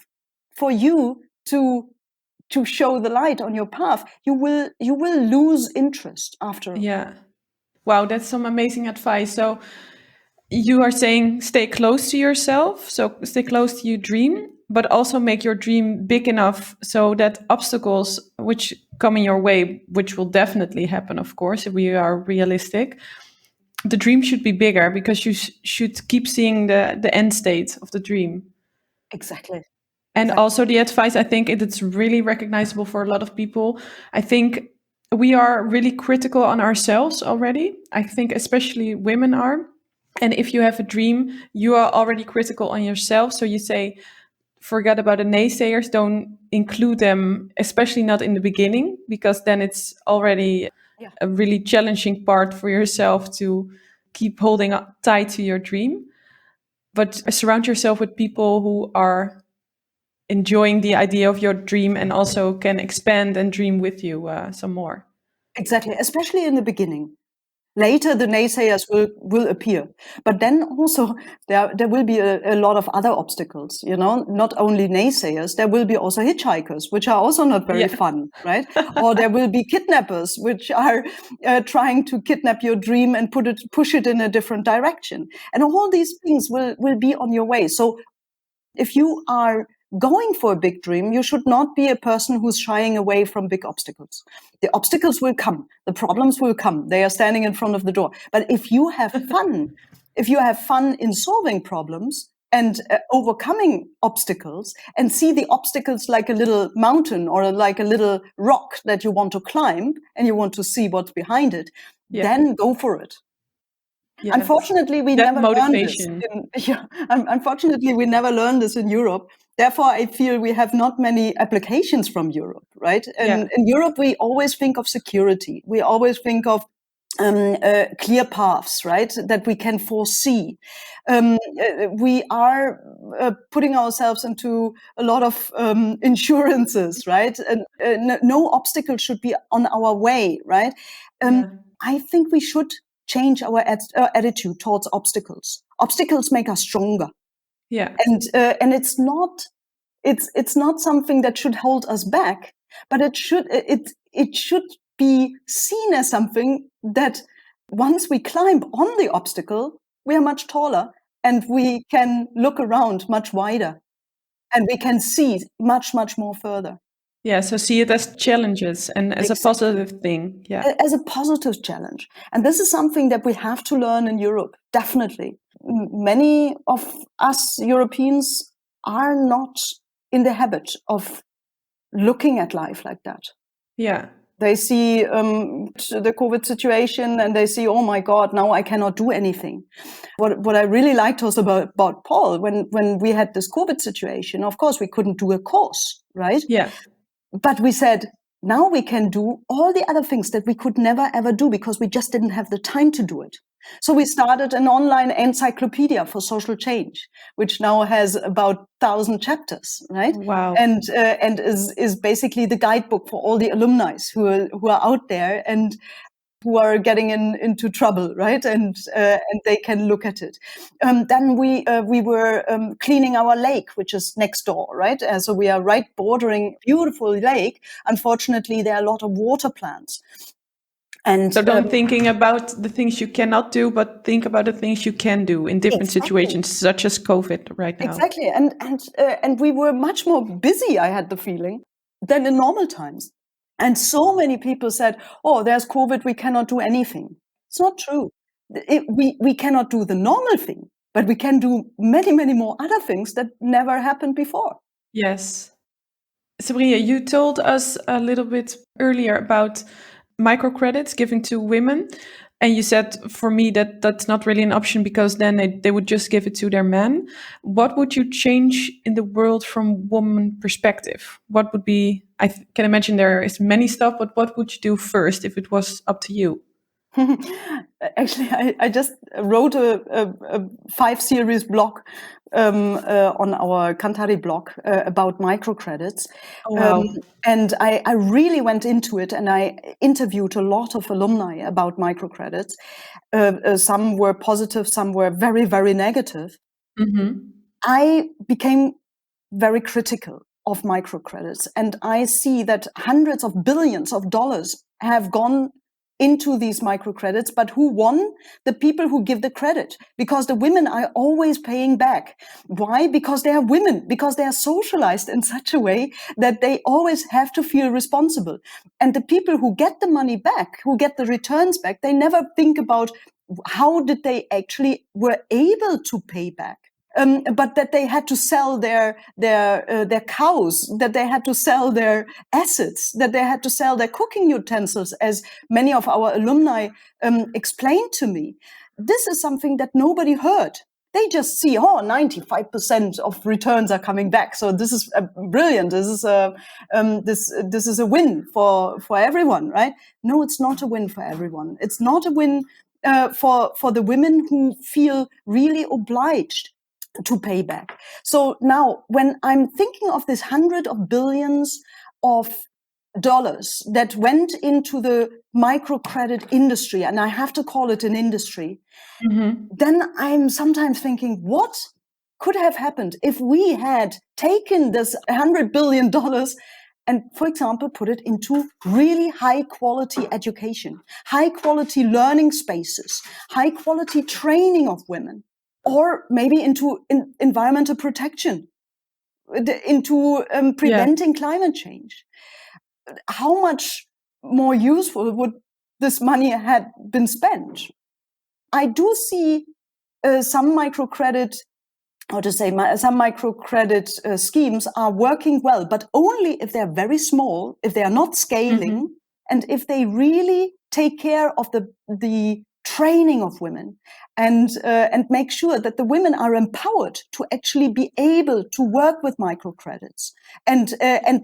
for you to show the light on your path, you will lose interest after. Yeah. Wow, that's some amazing advice. So you are saying stay close to yourself, so stay close to your dream, but also make your dream big enough so that obstacles which come in your way, which will definitely happen, of course, if we are realistic, the dream should be bigger because you should keep seeing the end state of the dream. Exactly. And also the advice, I think it's really recognizable for a lot of people. I think we are really critical on ourselves already. I think especially women are. And if you have a dream, you are already critical on yourself. So you say, forget about the naysayers, don't include them, especially not in the beginning, because then it's already a really challenging part for yourself to keep holding tight to your dream. But surround yourself with people who are enjoying the idea of your dream and also can expand and dream with you some more. Exactly, especially in the beginning. Later, the naysayers will appear, but then also there will be a lot of other obstacles. Not only naysayers, there will be also hitchhikers, which are also not very fun, right? Or there will be kidnappers, which are trying to kidnap your dream and push it in a different direction. And all these things will be on your way. So if you are going for a big dream, you should not be a person who's shying away from big obstacles. The obstacles will come. The problems will come. They are standing in front of the door. But if you have fun, in solving problems and overcoming obstacles, and see the obstacles like a little mountain or like a little rock that you want to climb and you want to see what's behind it, then go for it. Yes. Unfortunately, we That never learned this. Unfortunately, we never learned this in Europe. Therefore, I feel we have not many applications from Europe, right? And in Europe, we always think of security. We always think of clear paths, right, that we can foresee. We are putting ourselves into a lot of insurances, right? And no obstacle should be on our way, right? I think we should change our attitude towards obstacles. Obstacles make us stronger. And it's not something that should hold us back, but it should be seen as something that once we climb on the obstacle, we are much taller and we can look around much wider and we can see much, much more further. Yeah, so see it as challenges and as a positive thing. Yeah, as a positive challenge. And this is something that we have to learn in Europe, definitely. Many of us Europeans are not in the habit of looking at life like that. Yeah. They see the COVID situation and they see, oh my God, now I cannot do anything. What I really liked was about Paul, when we had this COVID situation, of course, we couldn't do a course, right? Yeah. But we said, now we can do all the other things that we could never, ever do because we just didn't have the time to do it. So we started an online encyclopedia for social change, which now has about 1,000 chapters, right? Wow. And is basically the guidebook for all the alumni who are out there and who are getting into trouble, right? And they can look at it. Then we were cleaning our lake, which is next door, right? So we are right bordering a beautiful lake. Unfortunately, there are a lot of water plants. And so don't thinking about the things you cannot do, but think about the things you can do in different situations, such as COVID right now. Exactly. And we were much more busy, I had the feeling, than in normal times. And so many people said, oh, there's COVID, we cannot do anything. It's not true. We cannot do the normal thing, but we can do many, many more other things that never happened before. Yes. Sabriye, you told us a little bit earlier about microcredits given to women. And you said, for me, that's not really an option because then they would just give it to their men. What would you change in the world from woman perspective? What would be, I can imagine there is many stuff, but what would you do first if it was up to you? Actually, I just wrote a 5-series blog on our Kantari blog about microcredits. Oh, wow. And I really went into it and I interviewed a lot of alumni about microcredits. Some were positive, some were very, very negative. Mm-hmm. I became very critical of microcredits. And I see that hundreds of billions of dollars have gone into these microcredits, but who won? The people who give the credit, because the women are always paying back. Why? Because they are women, because they are socialized in such a way that they always have to feel responsible. And the people who get the money back, who get the returns back, they never think about how did they actually were able to pay back. But that they had to sell their cows, that they had to sell their assets, that they had to sell their cooking utensils, as many of our alumni explained to me. This is something that nobody heard. They just see, 95% of returns are coming back. So this is brilliant. This is this is a win for everyone, right? No, it's not a win for everyone. It's not a win for the women who feel really obliged to pay back. So now when I'm thinking of this hundreds of billions of dollars that went into the microcredit industry, and I have to call it an industry, then I'm sometimes thinking, what could have happened if we had taken this $100 billion and, for example, put it into really high quality education, high quality learning spaces, high quality training of women, or maybe into environmental protection, into preventing climate change. How much more useful would this money had been spent? I do see some microcredit how to say, some microcredit schemes are working well, but only if they're very small, if they are not scaling, and if they really take care of the training of women and make sure that the women are empowered to actually be able to work with microcredits and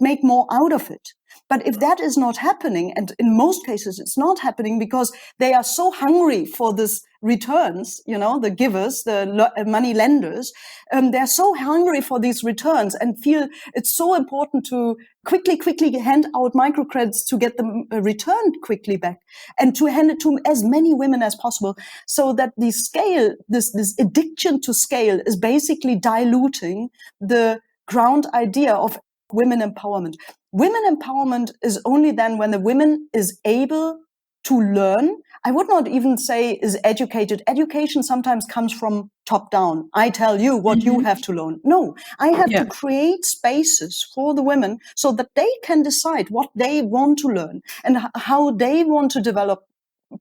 make more out of it. But if that is not happening, and in most cases it's not happening because they are so hungry for this returns, the givers, the money lenders, they're so hungry for these returns and feel it's so important to quickly hand out microcredits to get them returned quickly back and to hand it to as many women as possible, so that the scale, this addiction to scale, is basically diluting the ground idea of women empowerment. Women empowerment is only then when the woman is able to learn. I would not even say is educated. Education sometimes comes from top down. I tell you what you have to learn. No, I have to create spaces for the women so that they can decide what they want to learn and how they want to develop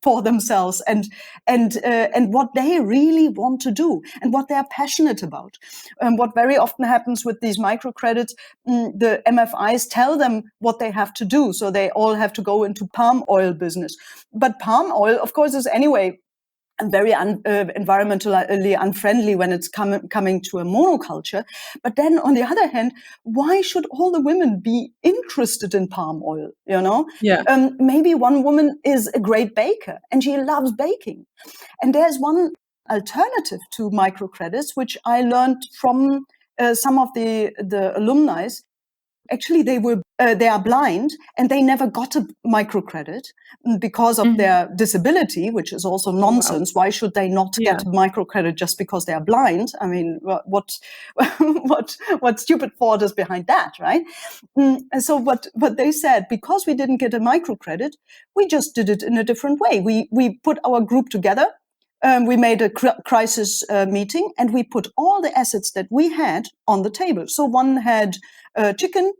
for themselves and what they really want to do and what they're passionate about. What very often happens with these microcredits, the MFIs tell them what they have to do. So they all have to go into palm oil business. But palm oil, of course, is anyway very environmentally unfriendly when it's coming to a monoculture. But then on the other hand, why should all the women be interested in palm oil? Maybe one woman is a great baker and she loves baking. And there's one alternative to microcredits, which I learned from some of the alumni. Actually, they are blind and they never got a microcredit because of their disability, which is also nonsense. Why should they not get a microcredit just because they are blind? I mean, what stupid thought is behind that, right? So what they said, because we didn't get a microcredit, we just did it in a different way. We put our group together. We made a crisis meeting and we put all the assets that we had on the table. So one had chicken,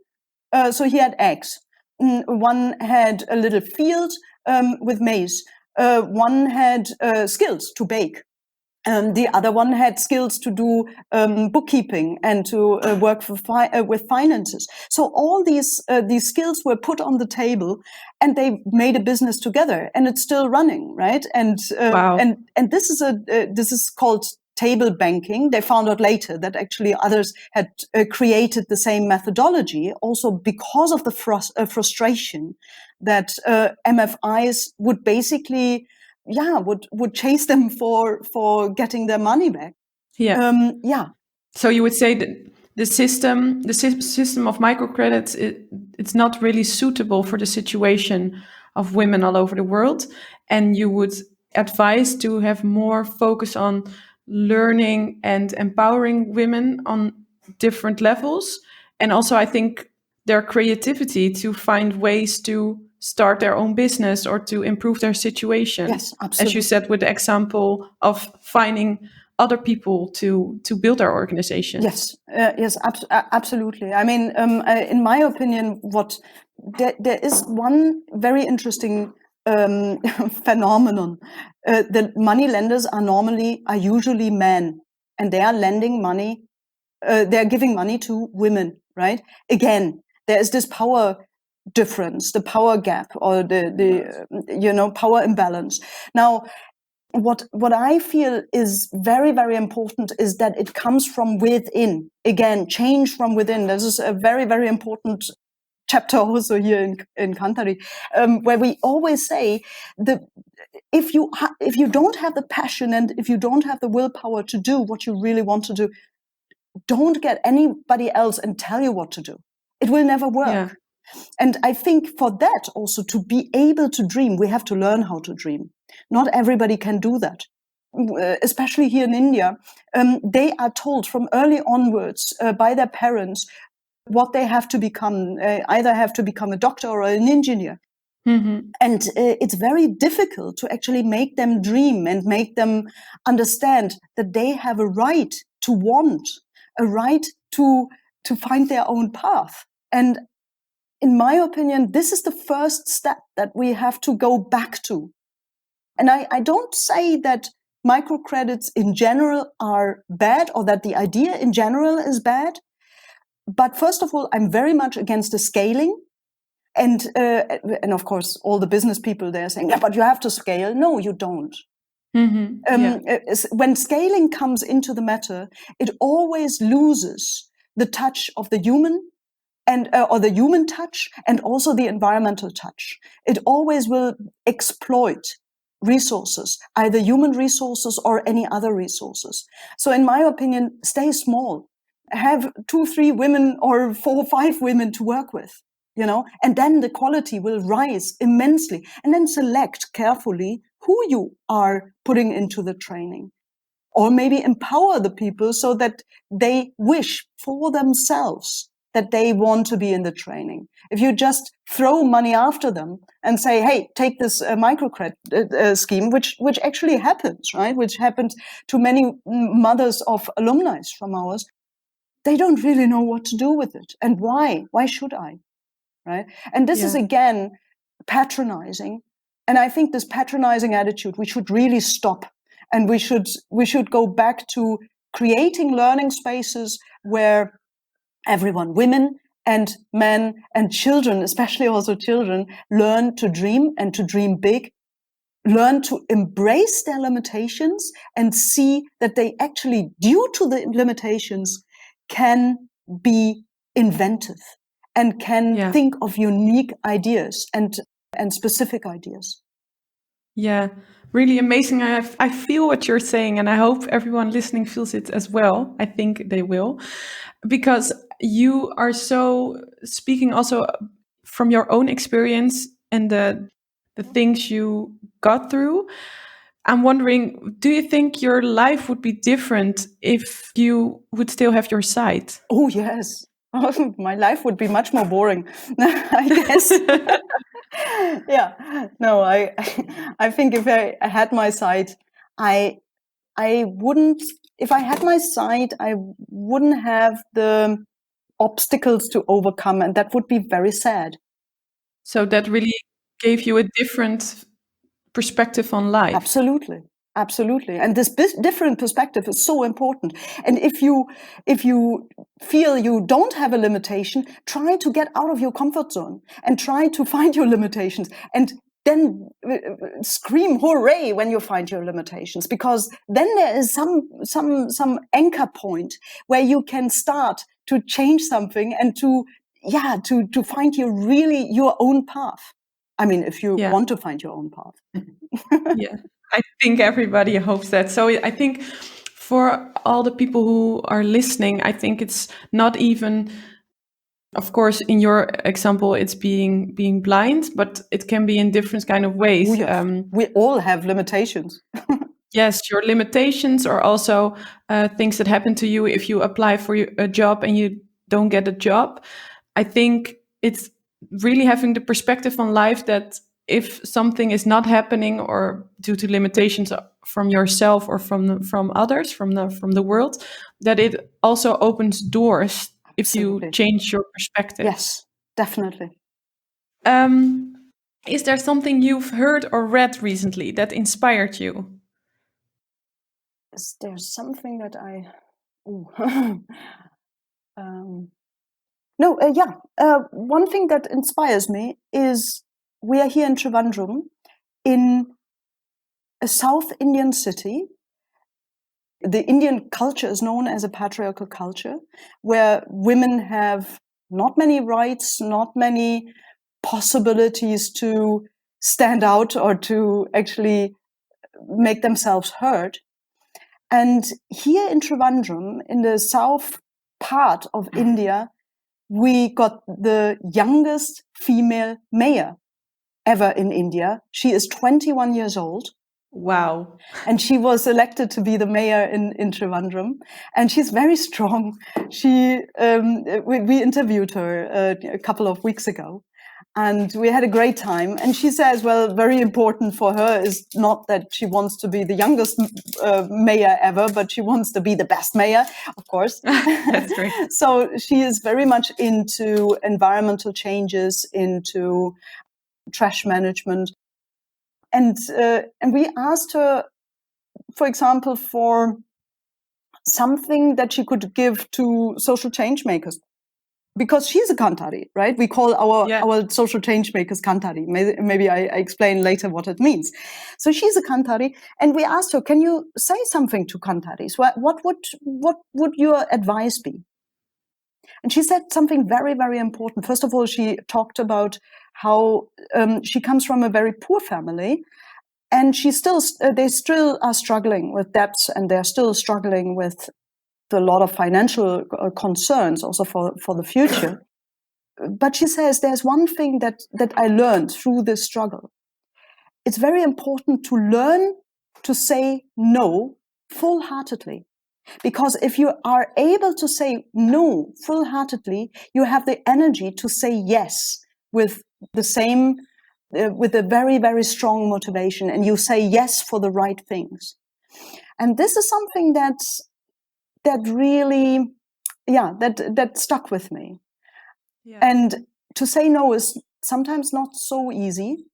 so he had eggs. One had a little field with maize. One had skills to bake. The other one had skills to do bookkeeping and to work with finances. So all these skills were put on the table, and they made a business together, and it's still running, right? And this is called table banking. They found out later that actually others had created the same methodology, also because of the frustration that MFIs would basically would chase them for getting their money back. So you would say that the system of microcredits, it's not really suitable for the situation of women all over the world, and you would advise to have more focus on learning and empowering women on different levels, and also I think their creativity to find ways to start their own business or to improve their situation. Yes, absolutely. As you said, with the example of finding other people to build our organization. Yes, absolutely. I mean, in my opinion, there is one very interesting phenomenon. The money lenders are usually men, and they are lending money. They are giving money to women, right? Again, there is this power difference, the power gap, or the power imbalance. Now, what I feel is very, very important is that it comes from within. Again, change from within. This is a very, very important chapter also here in Kantari, where we always say if you don't have the passion and if you don't have the willpower to do what you really want to do, don't get anybody else and tell you what to do. It will never work. Yeah. And I think for that also, to be able to dream, we have to learn how to dream. Not everybody can do that. Especially here in India, they are told from early onwards by their parents what they have to become. Either have to become a doctor or an engineer. Mm-hmm. And it's very difficult to actually make them dream and make them understand that they have a right to want, a right to find their own path. And in my opinion, this is the first step that we have to go back to. And I don't say that microcredits in general are bad, or that the idea in general is bad. But first of all, I'm very much against the scaling. And of course, all the business people there saying, yeah, but you have to scale. No, you don't. When scaling comes into the matter, it always loses the touch of the human and or the human touch and also the environmental touch. It always will exploit resources, either human resources or any other resources. So in my opinion, stay small. Have 2, 3 women or 4, 5 women to work with, and then the quality will rise immensely. And then select carefully who you are putting into the training. Or maybe empower the people so that they wish for themselves that they want to be in the training. If you just throw money after them and say, hey, take this microcredit scheme, which actually happens, right? Which happened to many mothers of alumni from ours, they don't really know what to do with it. And why? Why should I? Right? And this is, again, patronizing. And I think this patronizing attitude, we should really stop. And we should go back to creating learning spaces where everyone, women and men and children, especially also children, learn to dream and to dream big, learn to embrace their limitations and see that they actually, due to the limitations, can be inventive and can think of unique ideas and specific ideas. Yeah, really amazing. I feel what you're saying, and I hope everyone listening feels it as well. I think they will, because you are so speaking also from your own experience and the things you got through. I'm wondering, do you think your life would be different if you would still have your sight? Oh, yes. My life would be much more boring, I guess. Yeah. No, I think if I had my sight, I wouldn't, if I had my sight, I wouldn't have the obstacles to overcome, and that would be very sad. So that really gave you a different perspective on life. Absolutely. Absolutely. And this different perspective is so important. And if you feel you don't have a limitation, try to get out of your comfort zone and try to find your limitations, and then scream hooray when you find your limitations, because then there is some anchor point where you can start to change something and to find your own path. I mean, if you want to find your own path. Yeah, I think everybody hopes that. So I think for all the people who are listening, I think it's not even, of course, in your example, it's being blind, but it can be in different kind of ways. Oh, yes. We all have limitations. Yes, your limitations are also things that happen to you if you apply for a job and you don't get a job. I think it's really having the perspective on life that if something is not happening or due to limitations from yourself or from others, from the world, that it also opens doors if you change your perspective. Yes, definitely. Is there something you've heard or read recently that inspired you? Is there something that one thing that inspires me is we are here in Trivandrum, in a South Indian city. The Indian culture is known as a patriarchal culture, where women have not many rights, not many possibilities to stand out or to actually make themselves heard. And here in Trivandrum, in the south part of India, we got the youngest female mayor ever in India. She is 21 years old. Wow. And she was elected to be the mayor in Trivandrum. And she's very strong. We interviewed her a couple of weeks ago. And we had a great time. And she says, well, very important for her is not that she wants to be the youngest mayor ever, but she wants to be the best mayor, of course. That's great. So she is very much into environmental changes, into trash management. And we asked her, for example, for something that she could give to social change makers. Because she's a Kantari, right? We call our social change makers Kantari. Maybe I explain later what it means. So she's a Kantari, and we asked her, "Can you say something to Kantaris? What would your advice be?" And she said something very, very important. First of all, she talked about how she comes from a very poor family, and they still are struggling with debts, and they're still struggling with a lot of financial concerns also for the future. But she says there's one thing that I learned through this struggle. It's very important to learn to say no full-heartedly. Because if you are able to say no full-heartedly, you have the energy to say yes with with a very, very strong motivation, and you say yes for the right things. And this is something that really, that stuck with me. Yeah. And to say no is sometimes not so easy.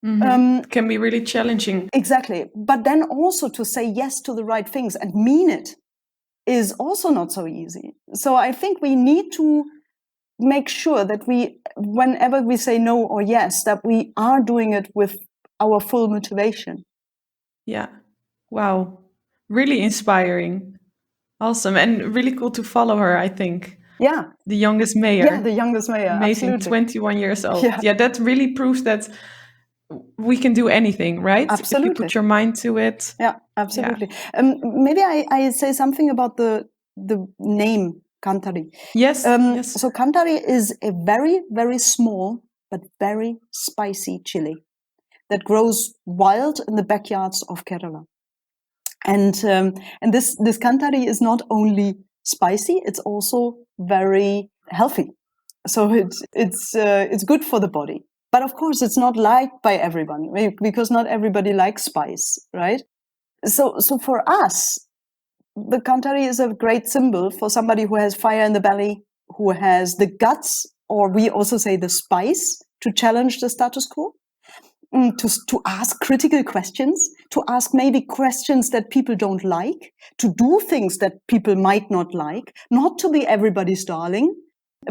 It can be really challenging. Exactly. But then also to say yes to the right things and mean it is also not so easy. So I think we need to make sure that whenever we say no or yes, that we are doing it with our full motivation. Yeah. Wow. Really inspiring. Awesome. And really cool to follow her, I think. Yeah. The youngest mayor. Yeah, the youngest mayor. Amazing. Absolutely. 21 years old. Yeah, that really proves that we can do anything, right? Absolutely. If you put your mind to it. Yeah, absolutely. Yeah. Maybe I say something about the name Kantari. Yes, yes. So Kantari is a very, very small but very spicy chili that grows wild in the backyards of Kerala. And this Kantari is not only spicy; it's also very healthy. So it's good for the body. But of course, it's not liked by everyone because not everybody likes spice, right? So for us, the Kantari is a great symbol for somebody who has fire in the belly, who has the guts, or we also say the spice, to challenge the status quo. To ask critical questions, to ask maybe questions that people don't like, to do things that people might not like, not to be everybody's darling,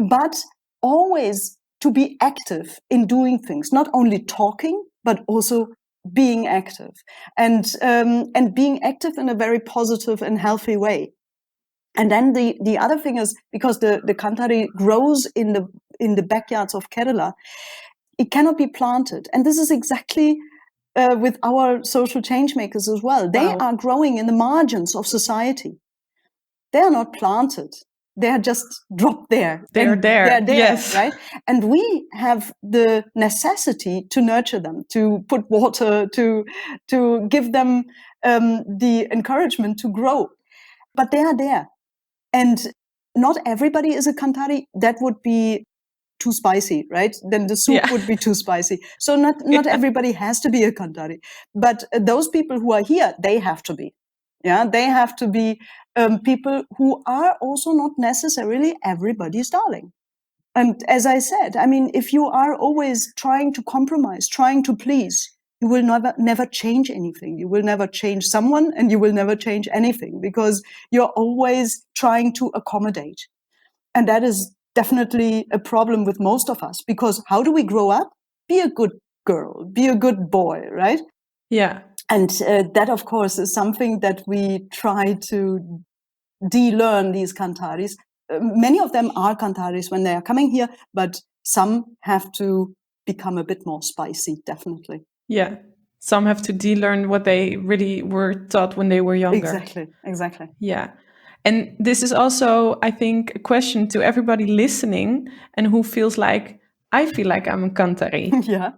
but always to be active in doing things, not only talking, but also being active, and being active in a very positive and healthy way. And then the other thing is, because the Kantari grows in the backyards of Kerala, it cannot be planted. And this is exactly with our social change makers as well. They are growing in the margins of society. They are not planted. They are just dropped there. They're there, yes. Right? And we have the necessity to nurture them, to put water, to give them the encouragement to grow. But they are there. And not everybody is a Kantari. That would be too spicy, right? Then the soup would be too spicy. So not everybody has to be a Kantari. But those people who are here, they have to be. Yeah, they have to be people who are also not necessarily everybody's darling. And as I said, I mean, if you are always trying to compromise, trying to please, you will never change anything. You will never change someone, and you will never change anything, because you're always trying to accommodate. And that is definitely a problem with most of us, because how do we grow up? Be a good girl, be a good boy, right? Yeah. And that, of course, is something that we try to de-learn these Kantaris. Many of them are Kantaris when they are coming here, but some have to become a bit more spicy, definitely. Yeah. Some have to de-learn what they really were taught when they were younger. Exactly. Yeah. And this is also, I think, a question to everybody listening and who feels like, I feel like I'm a Kantari. Yeah.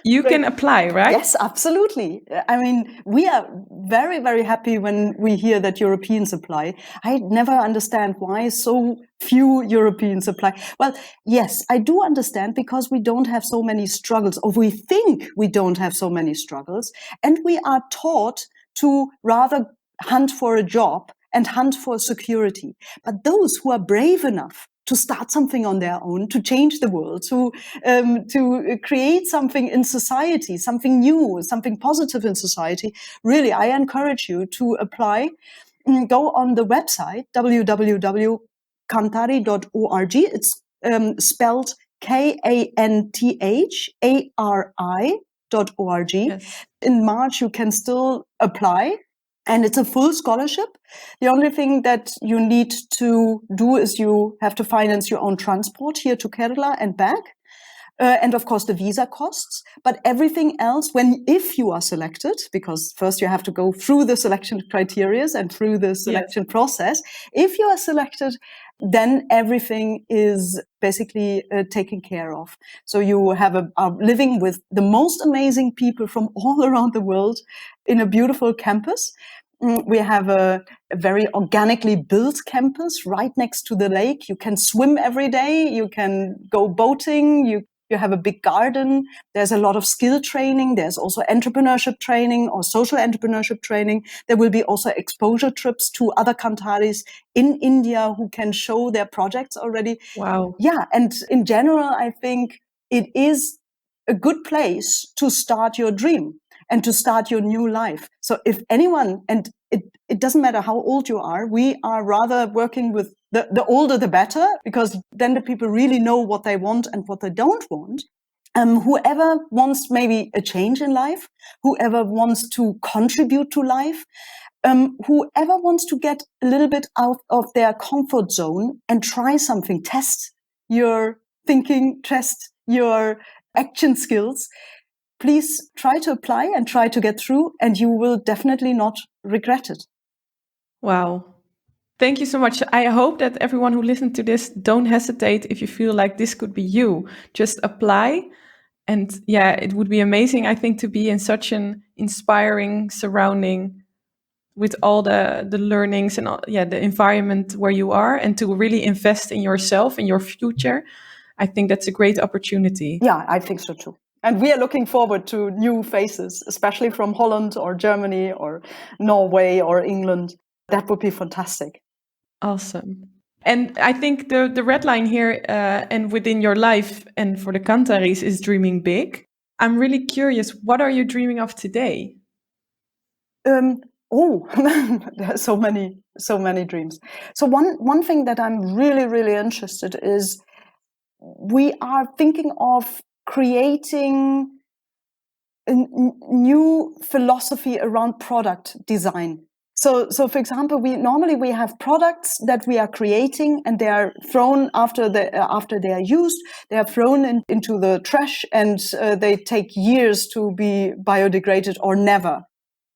You can apply, right? Yes, absolutely. I mean, we are very, very happy when we hear that Europeans apply. I never understand why so few Europeans apply. Well, yes, I do understand, because we don't have so many struggles, or we think we don't have so many struggles. And we are taught to rather hunt for a job and hunt for security. But those who are brave enough to start something on their own, to change the world, to create something in society, something new, something positive in society, really, I encourage you to apply. Go on the website, www.kantari.org. It's spelled KANTHARI.org. Yes. In March, you can still apply. And it's a full scholarship. The only thing that you need to do is you have to finance your own transport here to Kerala and back. And of course the visa costs, but everything else, if you are selected, because first you have to go through the selection criteria and through the selection process. If you are selected, then everything is basically taken care of. So you are living with the most amazing people from all around the world in a beautiful campus. We have a very organically built campus right next to the lake. You can swim every day. You can go boating. You have a big garden. There's a lot of skill training. There's also entrepreneurship training or social entrepreneurship training. There will be also exposure trips to other Kantaris in India who can show their projects already. Wow. Yeah. And in general, I think it is a good place to start your dream and to start your new life. So if anyone, and it doesn't matter how old you are, we are rather working with the older the better, because then the people really know what they want and what they don't want. Whoever wants maybe a change in life, whoever wants to contribute to life, whoever wants to get a little bit out of their comfort zone and try something, test your thinking, test your action skills, please try to apply and try to get through, and you will definitely not regret it. Wow. Thank you so much. I hope that everyone who listened to this, don't hesitate if you feel like this could be you. Just apply. And yeah, it would be amazing, I think, to be in such an inspiring surrounding with all the learnings and all, the environment where you are, and to really invest in yourself and your future. I think that's a great opportunity. Yeah, I think so too. And we are looking forward to new faces, especially from Holland or Germany or Norway or England. That would be fantastic. Awesome. And I think the red line here and within your life and for the Kantaris is dreaming big. I'm really curious, what are you dreaming of today? There are so many dreams. So one thing that I'm really, really interested is we are thinking of creating a new philosophy around product design. So for example, we have products that we are creating, and they are thrown after they are used. They are thrown into the trash, and they take years to be biodegraded or never.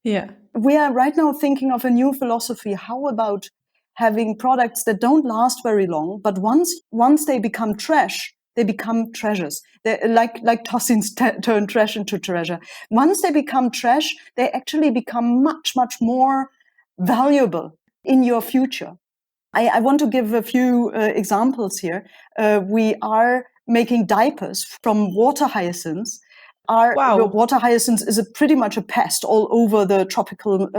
Yeah, we are right now thinking of a new philosophy. How about having products that don't last very long, but once they become trash, they become treasures. They're like tossings turn trash into treasure. Once they become trash, they actually become much, much more valuable in your future. I want to give a few examples here. We are making diapers from water hyacinths. Wow. Water hyacinths is pretty much a pest all over the tropical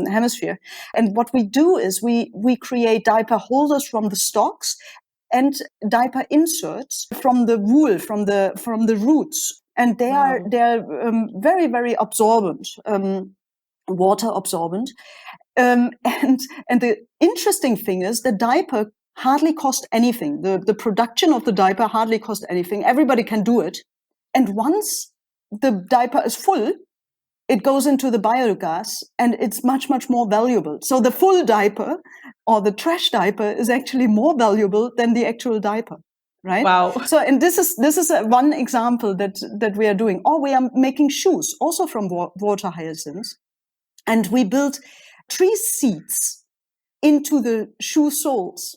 hemisphere. And what we do is we create diaper holders from the stalks and diaper inserts from the wool, from the roots. And they're very, very absorbent, water absorbent. And the interesting thing is the diaper hardly cost anything. The production of the diaper hardly cost anything. Everybody can do it. And once the diaper is full, it goes into the biogas, and it's much, much more valuable. So the full diaper or the trash diaper is actually more valuable than the actual diaper, right? Wow. So, and this is one example that we are doing. Or we are making shoes also from water hyacinths, and we build tree seeds into the shoe soles.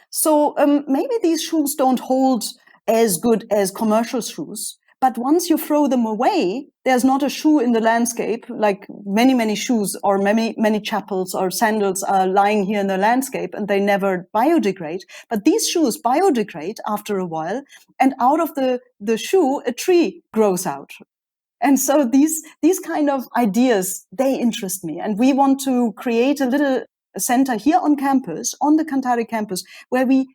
So maybe these shoes don't hold as good as commercial shoes, but once you throw them away, there's not a shoe in the landscape, like many, many shoes or many, many chapels or sandals are lying here in the landscape and they never biodegrade. But these shoes biodegrade after a while, and out of the shoe, a tree grows out. And so these kind of ideas, they interest me. And we want to create a center here on campus, on the Kantari campus, where we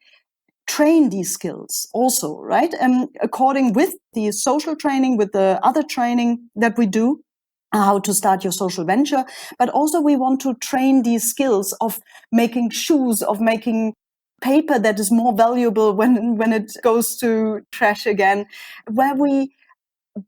train these skills also, right? According with the social training, with the other training that we do, how to start your social venture, but also we want to train these skills of making shoes, of making paper that is more valuable when it goes to trash again, where we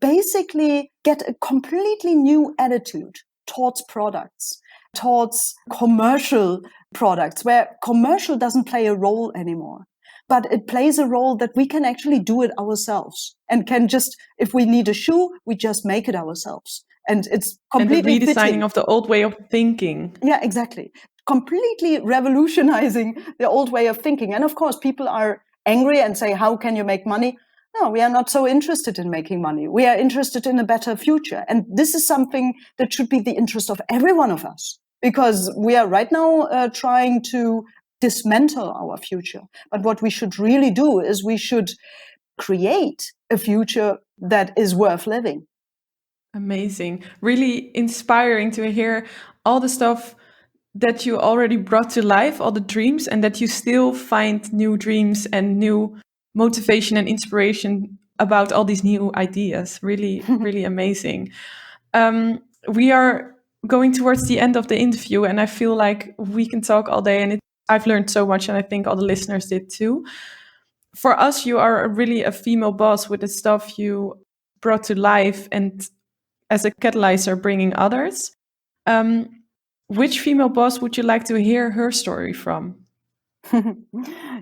basically get a completely new attitude towards products, towards commercial products, where commercial doesn't play a role anymore. But it plays a role that we can actually do it ourselves and can just, if we need a shoe, we just make it ourselves. And it's completely and the redesigning fitting. of the old way of thinking. Yeah, exactly. Completely revolutionizing the old way of thinking. And of course, people are angry and say, how can you make money? No, we are not so interested in making money. We are interested in a better future. And this is something that should be the interest of every one of us, because we are right now trying to dismantle our future. But what we should really do is we should create a future that is worth living. Amazing. Really inspiring to hear all the stuff that you already brought to life, all the dreams, and that you still find new dreams and new motivation and inspiration about all these new ideas. Really, really amazing. We are going towards the end of the interview, and I feel like we can talk all day, and I've learned so much, and I think all the listeners did too. For us, you are really a female boss with the stuff you brought to life and as a catalyzer bringing others. Which female boss would you like to hear her story from?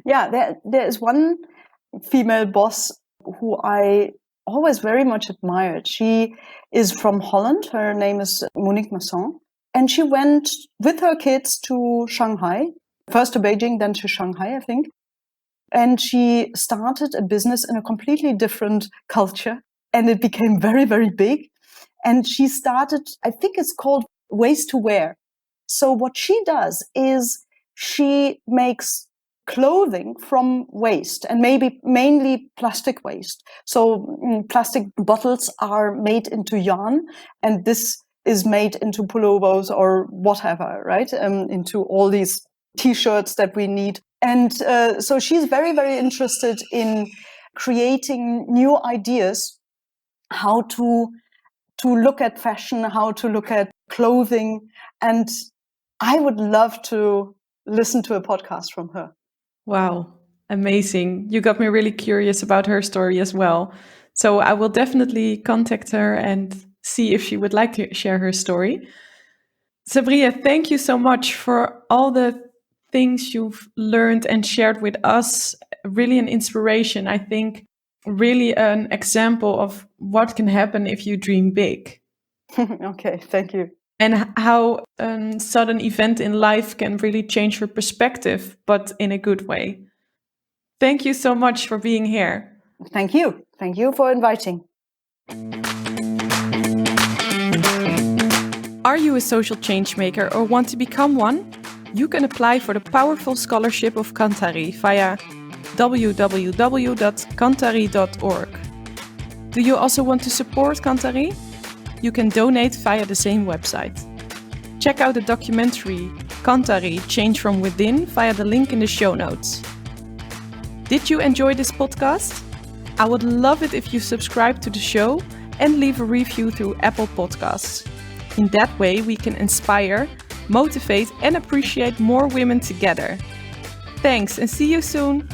Yeah, there is one female boss who I always very much admired. She is from Holland. Her name is Monique Masson. And she went with her kids to Shanghai, first to Beijing, then to Shanghai, I think. And she started a business in a completely different culture. And it became very, very big. And she started, I think it's called Waste to Wear. So what she does is she makes clothing from waste, and maybe mainly plastic waste. So plastic bottles are made into yarn, and this is made into pullovers or whatever, right? Into all these T-shirts that we need. And so she's very, very interested in creating new ideas, how to look at fashion, how to look at clothing. And I would love to listen to a podcast from her. Wow, amazing. You got me really curious about her story as well. So I will definitely contact her and see if she would like to share her story. Sabriye, thank you so much for all the things you've learned and shared with us. Really an inspiration, I think. Really an example of what can happen if you dream big. Okay, thank you. And how a sudden event in life can really change your perspective, but in a good way. Thank you so much for being here. Thank you. Thank you for inviting. Are you a social change maker or want to become one? You can apply for the powerful scholarship of Kantari via www.kantari.org. Do you also want to support Kantari? You can donate via the same website. Check out the documentary Kantari Change from Within via the link in the show notes. Did you enjoy this podcast? I would love it if you subscribe to the show and leave a review through Apple Podcasts. In that way, we can inspire, motivate, and appreciate more women together. Thanks, and see you soon!